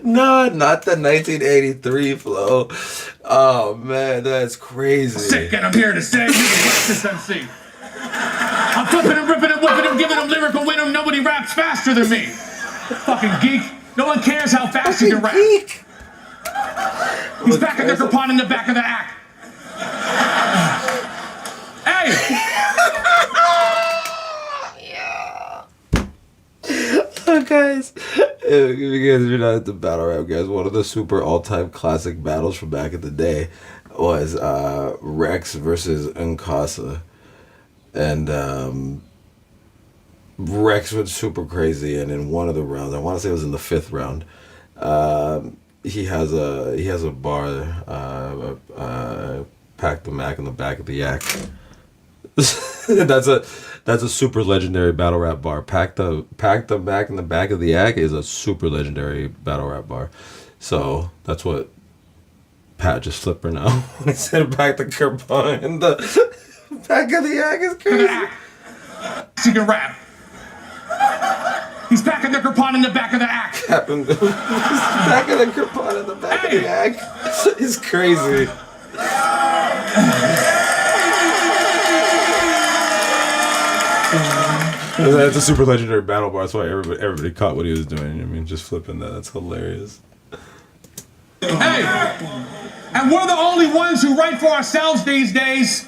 Speaker 1: No, not the 1983 flow. Oh man, that's crazy.
Speaker 5: Sick, and I'm here to say you're the wackest MC. I'm flipping him, ripping him, whipping him, giving him lyrical win him. Nobody raps faster than me. Fucking geek. No one cares how fast you can rap.
Speaker 1: Geek.
Speaker 5: He's packing the Capon in the back of the act. Hey!
Speaker 1: Guys, if you're not at the battle rap, guys, one of the super all-time classic battles from back in the day was Rex versus Nkasa, and Rex went super crazy, and in one of the rounds, I want to say it was in the 5th round, he has a bar, pack the Mac in the back of the yak. That's a super legendary battle rap bar. Pack the Mac in the back of the yak is a super legendary battle rap bar. So that's what Pat just flipped her now when he said pack the Kerbon in the back of the yak is crazy.
Speaker 5: She can rap. He's packing the Kerbon in the back of the act.
Speaker 1: Back of the Kerbon in the back of the yak is crazy. That's a super legendary battle bar. That's why everybody caught what he was doing. I mean, just flipping that. That's hilarious.
Speaker 5: Hey, and we're the only ones who write for ourselves these days.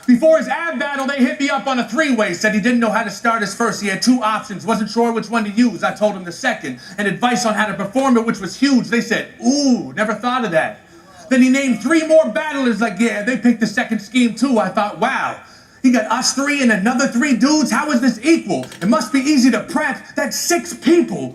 Speaker 5: Before his ab battle, they hit me up on a three-way, said he didn't know how to start his first. He had two options, wasn't sure which one to use. I told him the second, and advice on how to perform it, which was huge. They said, ooh, never thought of that. Then he named three more battlers, like, yeah, they picked the second scheme too. I thought, wow, he got us three and another three dudes? How is this equal? It must be easy to prep. That's 6 people.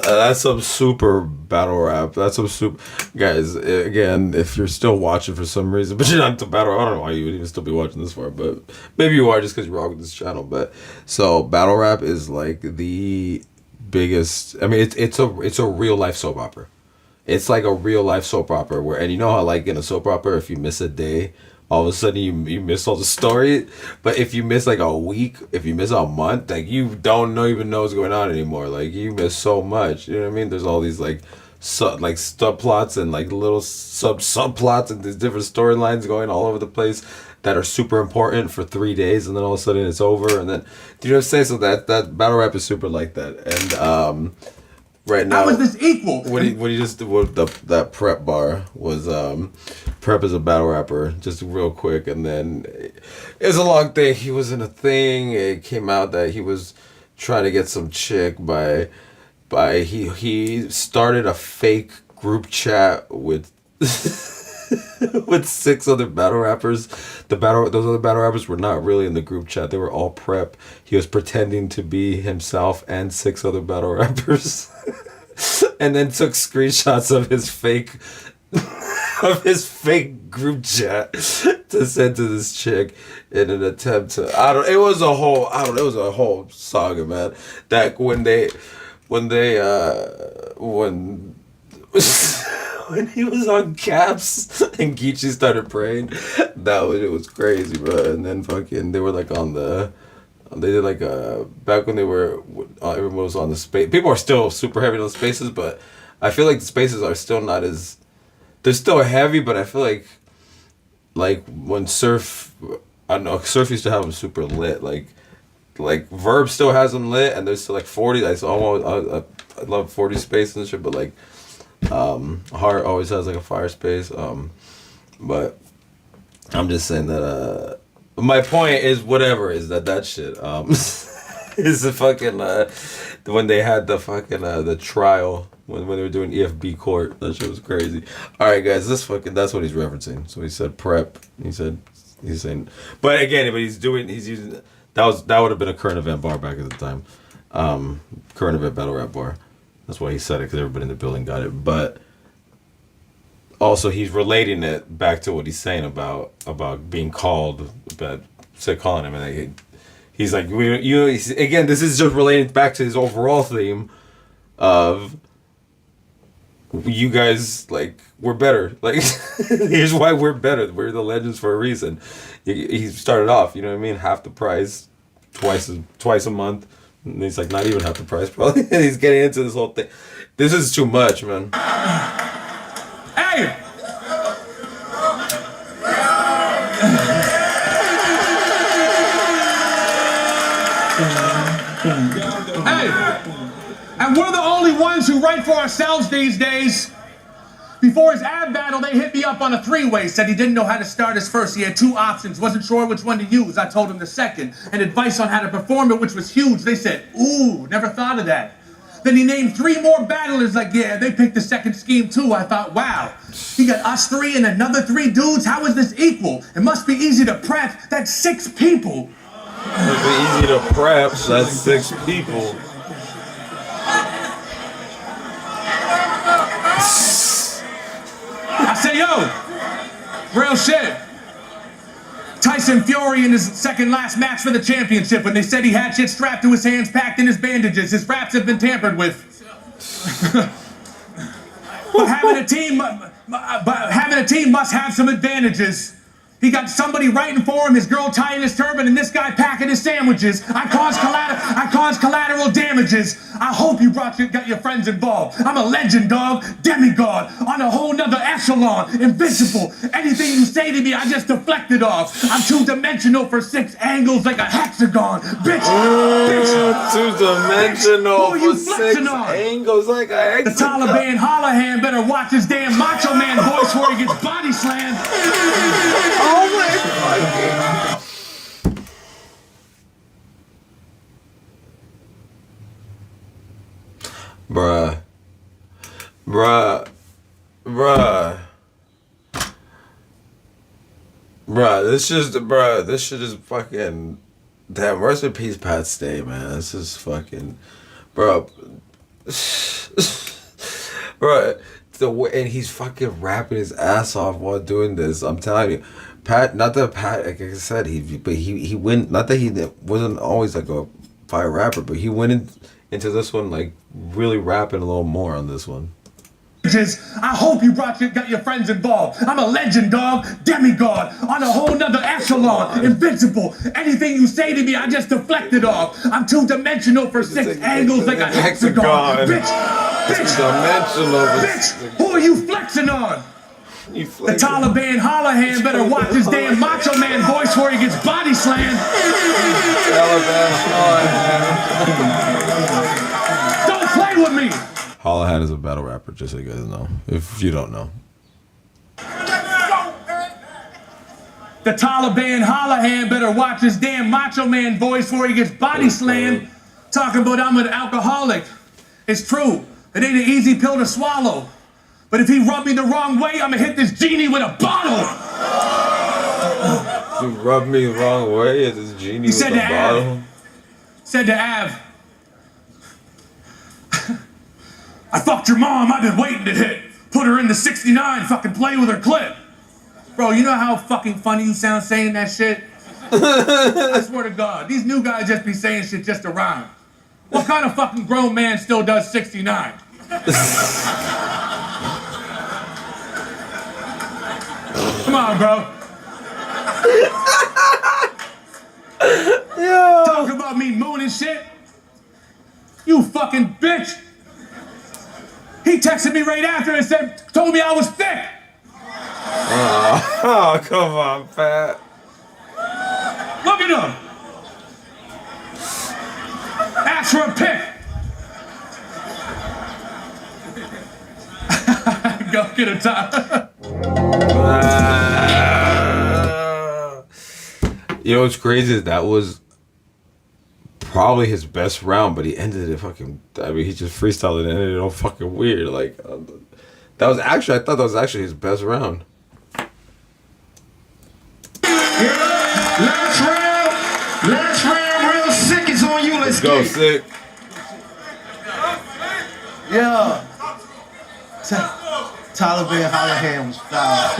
Speaker 1: That's some super battle rap. That's some super guys. Again, if you're still watching for some reason, but you're not into battle rap, I don't know why you would even still be watching this far, but maybe you are just because you're rocking this channel. But so battle rap is like the biggest. I mean, it's a real life soap opera. It's like a real life soap opera where, and you know how like in a soap opera, if you miss a day, all of a sudden you miss all the story. But if you miss like a week, if you miss a month, like you don't even know what's going on anymore. Like you miss so much. You know what I mean? There's all these like subplots and like little subplots and there's different storylines going all over the place that are super important for 3 days, and then all of a sudden it's over. And then do you know what I'm saying? So that battle rap is super like that. And right now,
Speaker 5: how is this equal?
Speaker 1: What he just did with that prep bar was prep as a battle rapper, just real quick, and then it was a long thing. He was in a thing. It came out that he was trying to get some chick by he started a fake group chat with with 6 other battle rappers. Those other battle rappers were not really in the group chat. They were all prep. He was pretending to be himself and 6 other battle rappers. And then took screenshots of his fake group chat to send to this chick in an attempt to it was a whole saga, man. That when he was on Caps and Geechee started praying, it was crazy, bro. And then fucking they were like they did like back when they were everyone was on the space. People are still super heavy on the spaces, but I feel like the spaces are still not as, they're still heavy, but I feel like when Surf, I don't know, Surf used to have them super lit, like Verb still has them lit, and there's still like 40. I love 40 space and shit, but like Heart always has like a fire space. But I'm just saying that my point is whatever is that shit is the fucking when they had the fucking the trial when they were doing EFB court. That shit was crazy. All right, guys, that's what he's referencing. So he said prep. He's saying, but again, he's using that would have been a current event bar back at the time. Current event battle rap bar. That's why he said it, because everybody in the building got it. But also, he's relating it back to what he's saying about being called, about Sikh calling him, and he's like, again, this is just relating back to his overall theme of you guys, like, we're better. Like, here's why we're better. We're the legends for a reason. He started off, you know what I mean, half the price, twice a month. And he's like, not even half the price, probably. And he's getting into this whole thing. This is too much, man.
Speaker 5: Hey! And we're the only ones who write for ourselves these days. Before his ab battle, they hit me up on a three-way, said he didn't know how to start his first. He had two options, wasn't sure which one to use. I told him the second, and advice on how to perform it, which was huge. They said, ooh, never thought of that. Then he named three more battlers, like, yeah, they picked the second scheme too. I thought, wow, he got us three and another three dudes? How is this equal? It must be easy to prep. That's 6 people.
Speaker 1: It'd be easy to prep, that's 6 people.
Speaker 5: I say, yo, real shit. Tyson Fury in his second last match for the championship, when they said he had shit strapped to his hands, packed in his bandages, his raps have been tampered with. But having a team must have some advantages. He got somebody writing for him, his girl tying his turban, and this guy packing his sandwiches. I caused collateral damages. I hope you got your friends involved. I'm a legend, dog, demigod, on a whole nother echelon, invincible. Anything you say to me, I just deflected off. I'm two-dimensional for 6 angles like a hexagon. Bitch, bitch.
Speaker 1: Two-dimensional
Speaker 5: Who are you
Speaker 1: for 6
Speaker 5: flexing on?
Speaker 1: angles like a
Speaker 5: The
Speaker 1: hexagon.
Speaker 5: Taliban Hollahan better watch his damn Macho Man voice before he gets body slammed.
Speaker 1: Oh my fucking. Bruh. This shit is fucking. Damn, rest in peace, Pat Stay, man. This is fucking. Bro. Bro. The way, and he's fucking rapping his ass off while doing this. I'm telling you. Pat, not that Pat, like I said, he went, not that he wasn't always like a fire rapper, but he went into this one like really rapping a little more on this one.
Speaker 5: I hope you got your friends involved. I'm a legend, dog, demigod, on a whole nother echelon, invincible. Anything you say to me, I just deflected off. I'm two-dimensional for 6 angles like a hexagon. Bitch,
Speaker 1: Two-dimensional.
Speaker 5: bitch, who are you flexing on? The Taliban Hollahan better watch his damn Macho Man voice before he gets body slammed.
Speaker 1: Taliban Hollahan.
Speaker 5: Don't play with me.
Speaker 1: Hollahan is a battle rapper, just so you guys know, if you don't know.
Speaker 5: The Taliban Hollahan better watch his damn Macho Man voice before he gets body slammed. Talking about I'm an alcoholic. It's true. It ain't an easy pill to swallow. But if he rubbed me the wrong way, I'ma hit this genie with a bottle.
Speaker 1: You rubbed me the wrong way at this genie with a bottle?
Speaker 5: Said to Av, I fucked your mom, I've been waiting to hit. Put her in the 69, fucking play with her clip. Bro, you know how fucking funny you sound saying that shit? I swear to God, these new guys just be saying shit just to rhyme. What kind of fucking grown man still does 69? Come on, bro.
Speaker 1: Yeah.
Speaker 5: Talk about me mooning shit. You fucking bitch. He texted me right after and told me I was thick.
Speaker 1: Oh, come on, Pat.
Speaker 5: Look at him. Ask for a pic. Go get a time.
Speaker 1: You know what's crazy is that was probably his best round, but he ended it fucking. I mean, he just freestyled it and ended it all fucking weird. Like that was actually, I thought that was actually his best round.
Speaker 4: Last round, real sick is on you. Let's
Speaker 1: Go
Speaker 4: get it.
Speaker 1: Sick.
Speaker 6: Yeah. Taliban Hollahan was foul.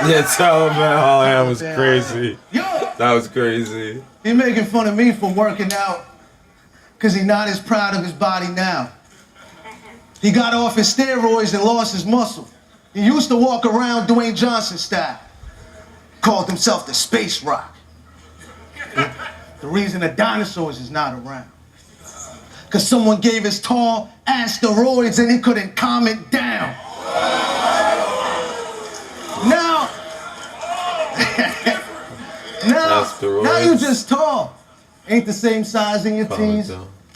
Speaker 1: Yeah, Taliban Hollahan was crazy.
Speaker 6: Yo,
Speaker 1: That was crazy.
Speaker 6: he making fun of me for working out because he's not as proud of his body now. He got off his steroids and lost his muscle. He used to walk around Dwayne Johnson style. Called himself the Space Rock. The reason the dinosaurs is not around. Because someone gave his tall asteroids and he couldn't calm it down. Now, now you just tall. Ain't the same size in your teens.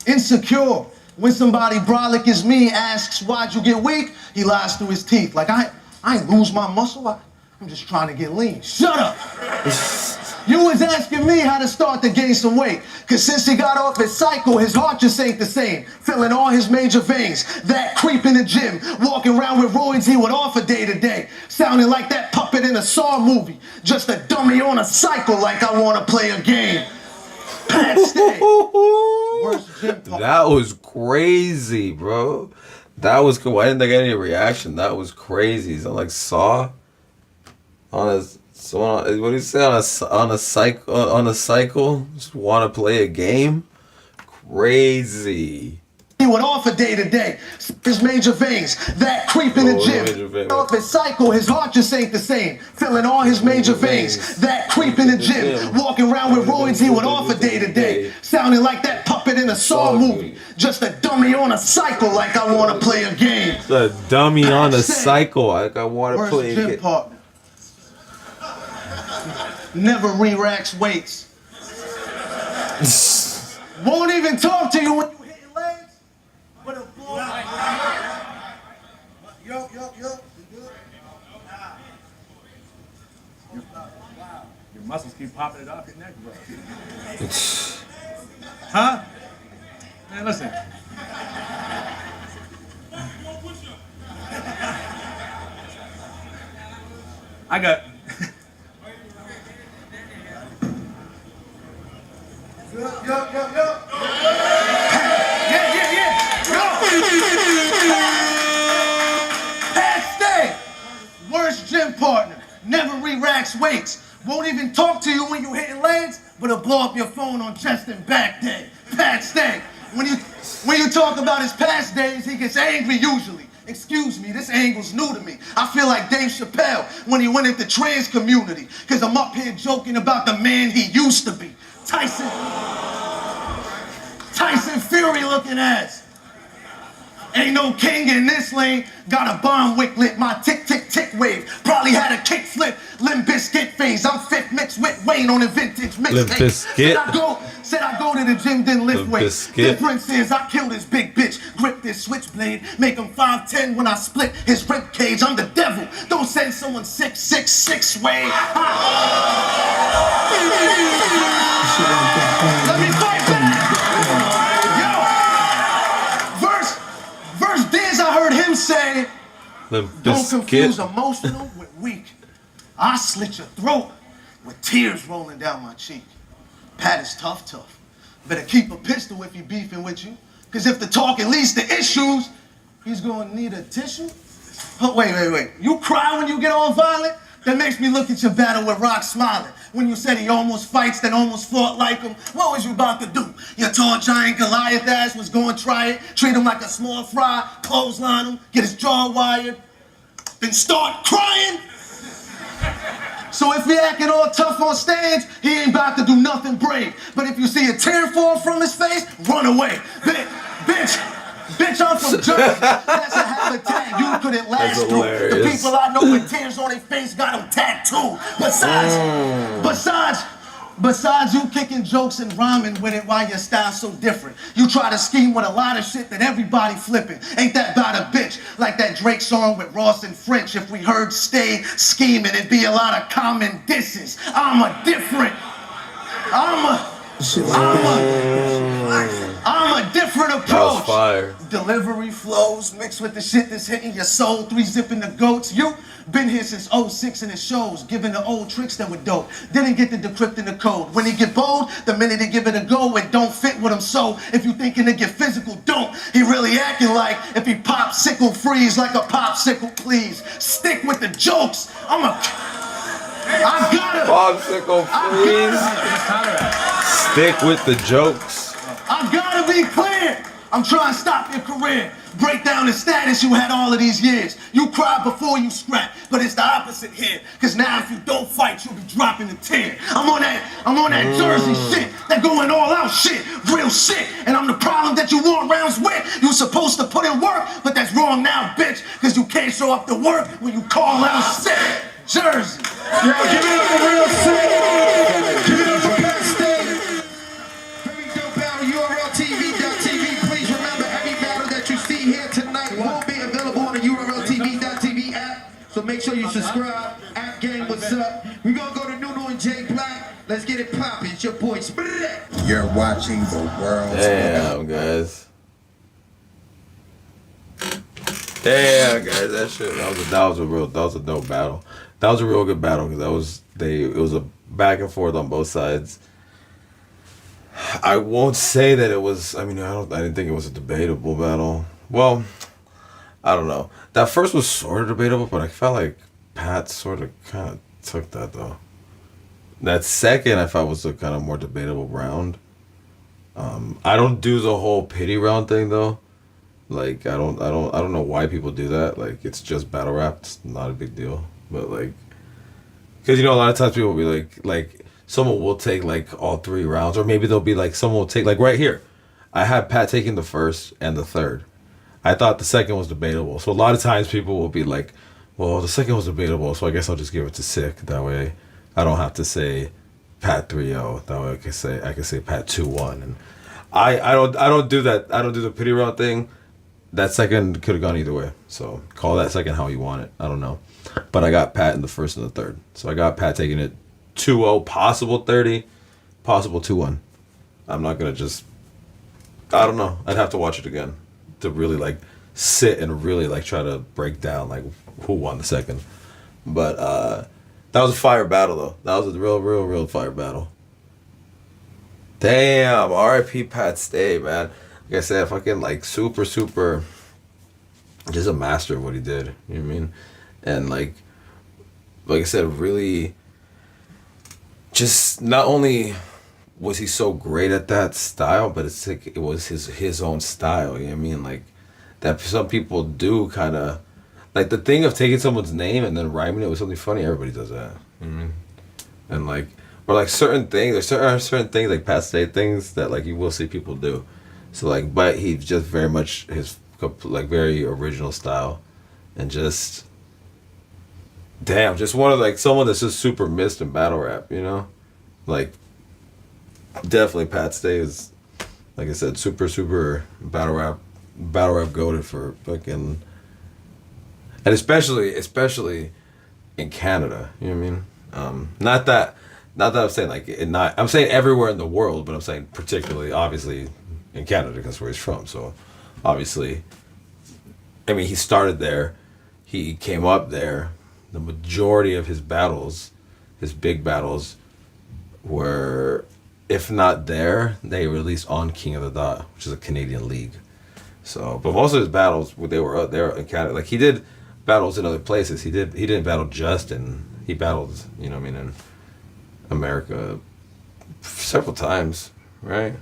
Speaker 6: Insecure. When somebody brolic as me asks, why'd you get weak? He lies through his teeth. Like, I ain't lose my muscle. I'm just trying to get lean. Shut up. You was asking me how to start to gain some weight. Cause since he got off his cycle, his heart just ain't the same. Filling all his major veins. That creep in the gym. Walking around with roids he would offer day to day. Sounding like that puppet in a Saw movie. Just a dummy on a cycle like I wanna play a game. Pat Stay. Worst gym pump.
Speaker 1: That was crazy, bro. That was cool. I didn't get any reaction. That was crazy. So like Saw on his. So what do you say on a cycle? Just want to play a game? Crazy.
Speaker 6: He went off a day to day. His major veins, that creep in the
Speaker 1: major
Speaker 6: gym.
Speaker 1: veins.
Speaker 6: Off his cycle, his heart just ain't the same. Feeling all his major veins, that creep in the gym. Walking around with roids, he went off a day to day. Sounding like that puppet in a Saw movie. Just a dummy on a cycle like I wanna play a game.
Speaker 1: The dummy on a cycle like I wanna
Speaker 6: Worst
Speaker 1: play a
Speaker 6: gym
Speaker 1: game.
Speaker 6: partner. Never re-racks weights. Won't even talk to you when you hit your legs. But a boy. Yo. You good?
Speaker 5: Your muscles keep popping it off your neck, bro. Huh? Man, listen. I got.
Speaker 6: Yo. Pat Stay, worst gym partner, never re-racks weights, won't even talk to you when you hitting legs, but he'll blow up your phone on chest and back day. Pat Stay, when you talk about his past days, he gets angry usually. Excuse me, this angle's new to me. I feel like Dave Chappelle when he went into trans community, cause I'm up here joking about the man he used to be. Tyson Fury looking ass. Ain't no king in this lane. Got a bomb wick lit, my tick tick tick wave. Probably had a kick flip, Limp Bizkit phase. I'm fifth mixed with Wayne on a vintage mixtape. Said I go to the gym, then lift weights. Difference is I kill this big bitch, grip this switchblade, make him 5'10" when I split his rib cage. I'm the devil. Don't send someone 6'6" way. Let me fight back. Verse Diz, I heard him say, don't confuse emotional with weak. I slit your throat with tears rolling down my cheek. Pat is tough. Better keep a pistol if he beefing with you. Cause if the talking leads to issues, he's gonna need a tissue. Oh, wait. You cry when you get all violent? That makes me look at your battle with Rock smiling. When you said he almost fights, then almost fought like him. What was you about to do? Your tall giant Goliath ass was going to try it. Treat him like a small fry, clothesline him, get his jaw wired, then start crying. So if he acting all tough on stage, he ain't about to do nothing brave. But if you see a tear fall from his face, run away. Bitch, I'm from Jersey. That's a habitat you couldn't last through. The people I know with tears on their face got them tattooed. Besides you kicking jokes and rhyming with it, why your style's so different? You try to scheme with a lot of shit that everybody flipping. Ain't that about a bitch? Like that Drake song with Ross and French. If we heard stay scheming, it'd be a lot of common disses. I'm a different approach.
Speaker 1: That was fire.
Speaker 6: Delivery flows mixed with the shit that's hitting your soul. 3 zipping the goats. You been here since 06 in his shows, giving the old tricks that were dope. Didn't get the decrypting the code. When he get bold, the minute he give it a go, it don't fit with him. So if you thinking to get physical, don't. He really acting like if he pop sickle freeze like a popsicle, please. Stick with the jokes. I gotta.
Speaker 1: Popsicle, please. Stick with the jokes.
Speaker 6: I gotta be clear. I'm trying to stop your career. Break down the status you had all of these years. You cried before you scrap, but it's the opposite here. Cause now if you don't fight, you'll be dropping a tear. I'm on that Jersey shit, that going all out shit, real shit. And I'm the problem that you want rounds with. You supposed to put in work, but that's wrong now, bitch. Cause you can't show up to work when you call out sick. Jersey.
Speaker 4: Yo, give it up for real sick. Give it up for Pat Stay. Very dope battle, URLTV.tv. Please remember, every battle that you see here tonight will be available on the URLTV.tv app. So make sure you subscribe. App Gang, what's up? We're gonna go to Nuno and Jay Black. Let's get it poppin'. It's your boy Split.
Speaker 2: You're watching the world.
Speaker 1: Damn, guys. Damn, guys, that was a dope battle. That was a real good battle because it was a back and forth on both sides. I won't say that it was. I didn't think it was a debatable battle. Well, I don't know. That first was sort of debatable, but I felt like Pat sort of kind of took that though. That second I felt was a kind of more debatable round. I don't do the whole pity round thing though. Like I don't know why people do that. Like it's just battle rap. It's not a big deal. But like, because a lot of times people will be like someone will take like all 3 rounds, or maybe they'll be like someone will take like right here. I had Pat taking the first and the third. I thought the second was debatable. So a lot of times people will be like, well, the second was debatable, so I guess I'll just give it to Sikh. That way I don't have to say Pat 3-0. That way I can say Pat 2-1. And I don't do that. I don't do the pity round thing. That second could have gone either way. So call that second how you want it. I don't know. But I got Pat in the first and the third. So I got Pat taking it 2-0, possible 30, possible 2-1. I'm not going to just, I don't know. I'd have to watch it again to really like sit and really like try to break down like who won the second. But that was a fire battle though. That was a real fire battle. Damn, R.I.P. Pat Stay, man. Like I said, fucking like super just a master of what he did. You know what I mean? And like I said, really just not only was he so great at that style, but it's like it was his own style, you know what I mean? Like that some people do kind of like the thing of taking someone's name and then rhyming it with something funny. Everybody does that. You know what I mean? And like, or like certain things, there's certain things like past state things that like you will see people do. So like, but he's just very much his like very original style, and just damn, just one of like someone that's just super missed in battle rap, you know, like definitely Pat Stay is, like I said, super battle rap goated for fucking, and especially in Canada, you know what I mean? Not that I'm saying like I'm saying everywhere in the world, but I'm saying particularly obviously in Canada because where he's from. So obviously, I mean, he started there, he came up there. The majority of his battles, his big battles, were, if not there, they were at least on King of the Dot, which is a Canadian league. So, but most of his battles, they were out there in Canada. Like he did battles in other places. He didn't battle Justin. He battled, you know what I mean, in America several times, right?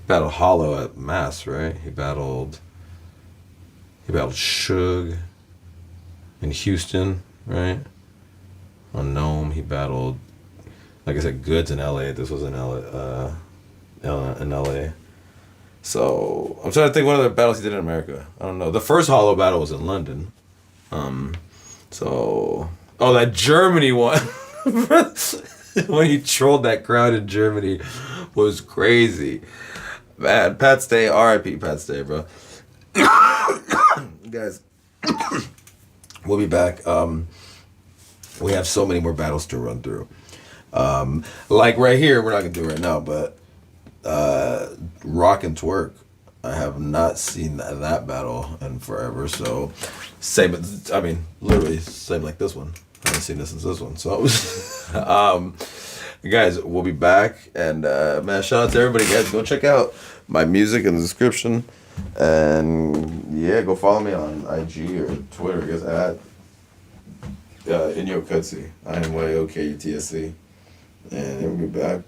Speaker 1: Battled Hollow at Mass, right? He battled Suge in Houston, right? On Nome, he battled, like I said, Goods in LA. This was in LA. So I'm trying to think what other battles he did in America. I don't know. The first Hollow battle was in London. That Germany one when he trolled that crowd in Germany was crazy. Man, Pat Stay, R.I.P. Pat Stay, bro. Guys, we'll be back. We have so many more battles to run through. Like right here, we're not gonna do it right now, but Rock and Twerk. I have not seen that battle in forever. So same, I mean, literally same like this one. I haven't seen this since this one. So, guys, we'll be back. And man, shout out to everybody, guys. Go check out my music in the description. And yeah, go follow me on IG or Twitter. I guess at Inyo Kutsi. INYOKUTSC. And we'll be back.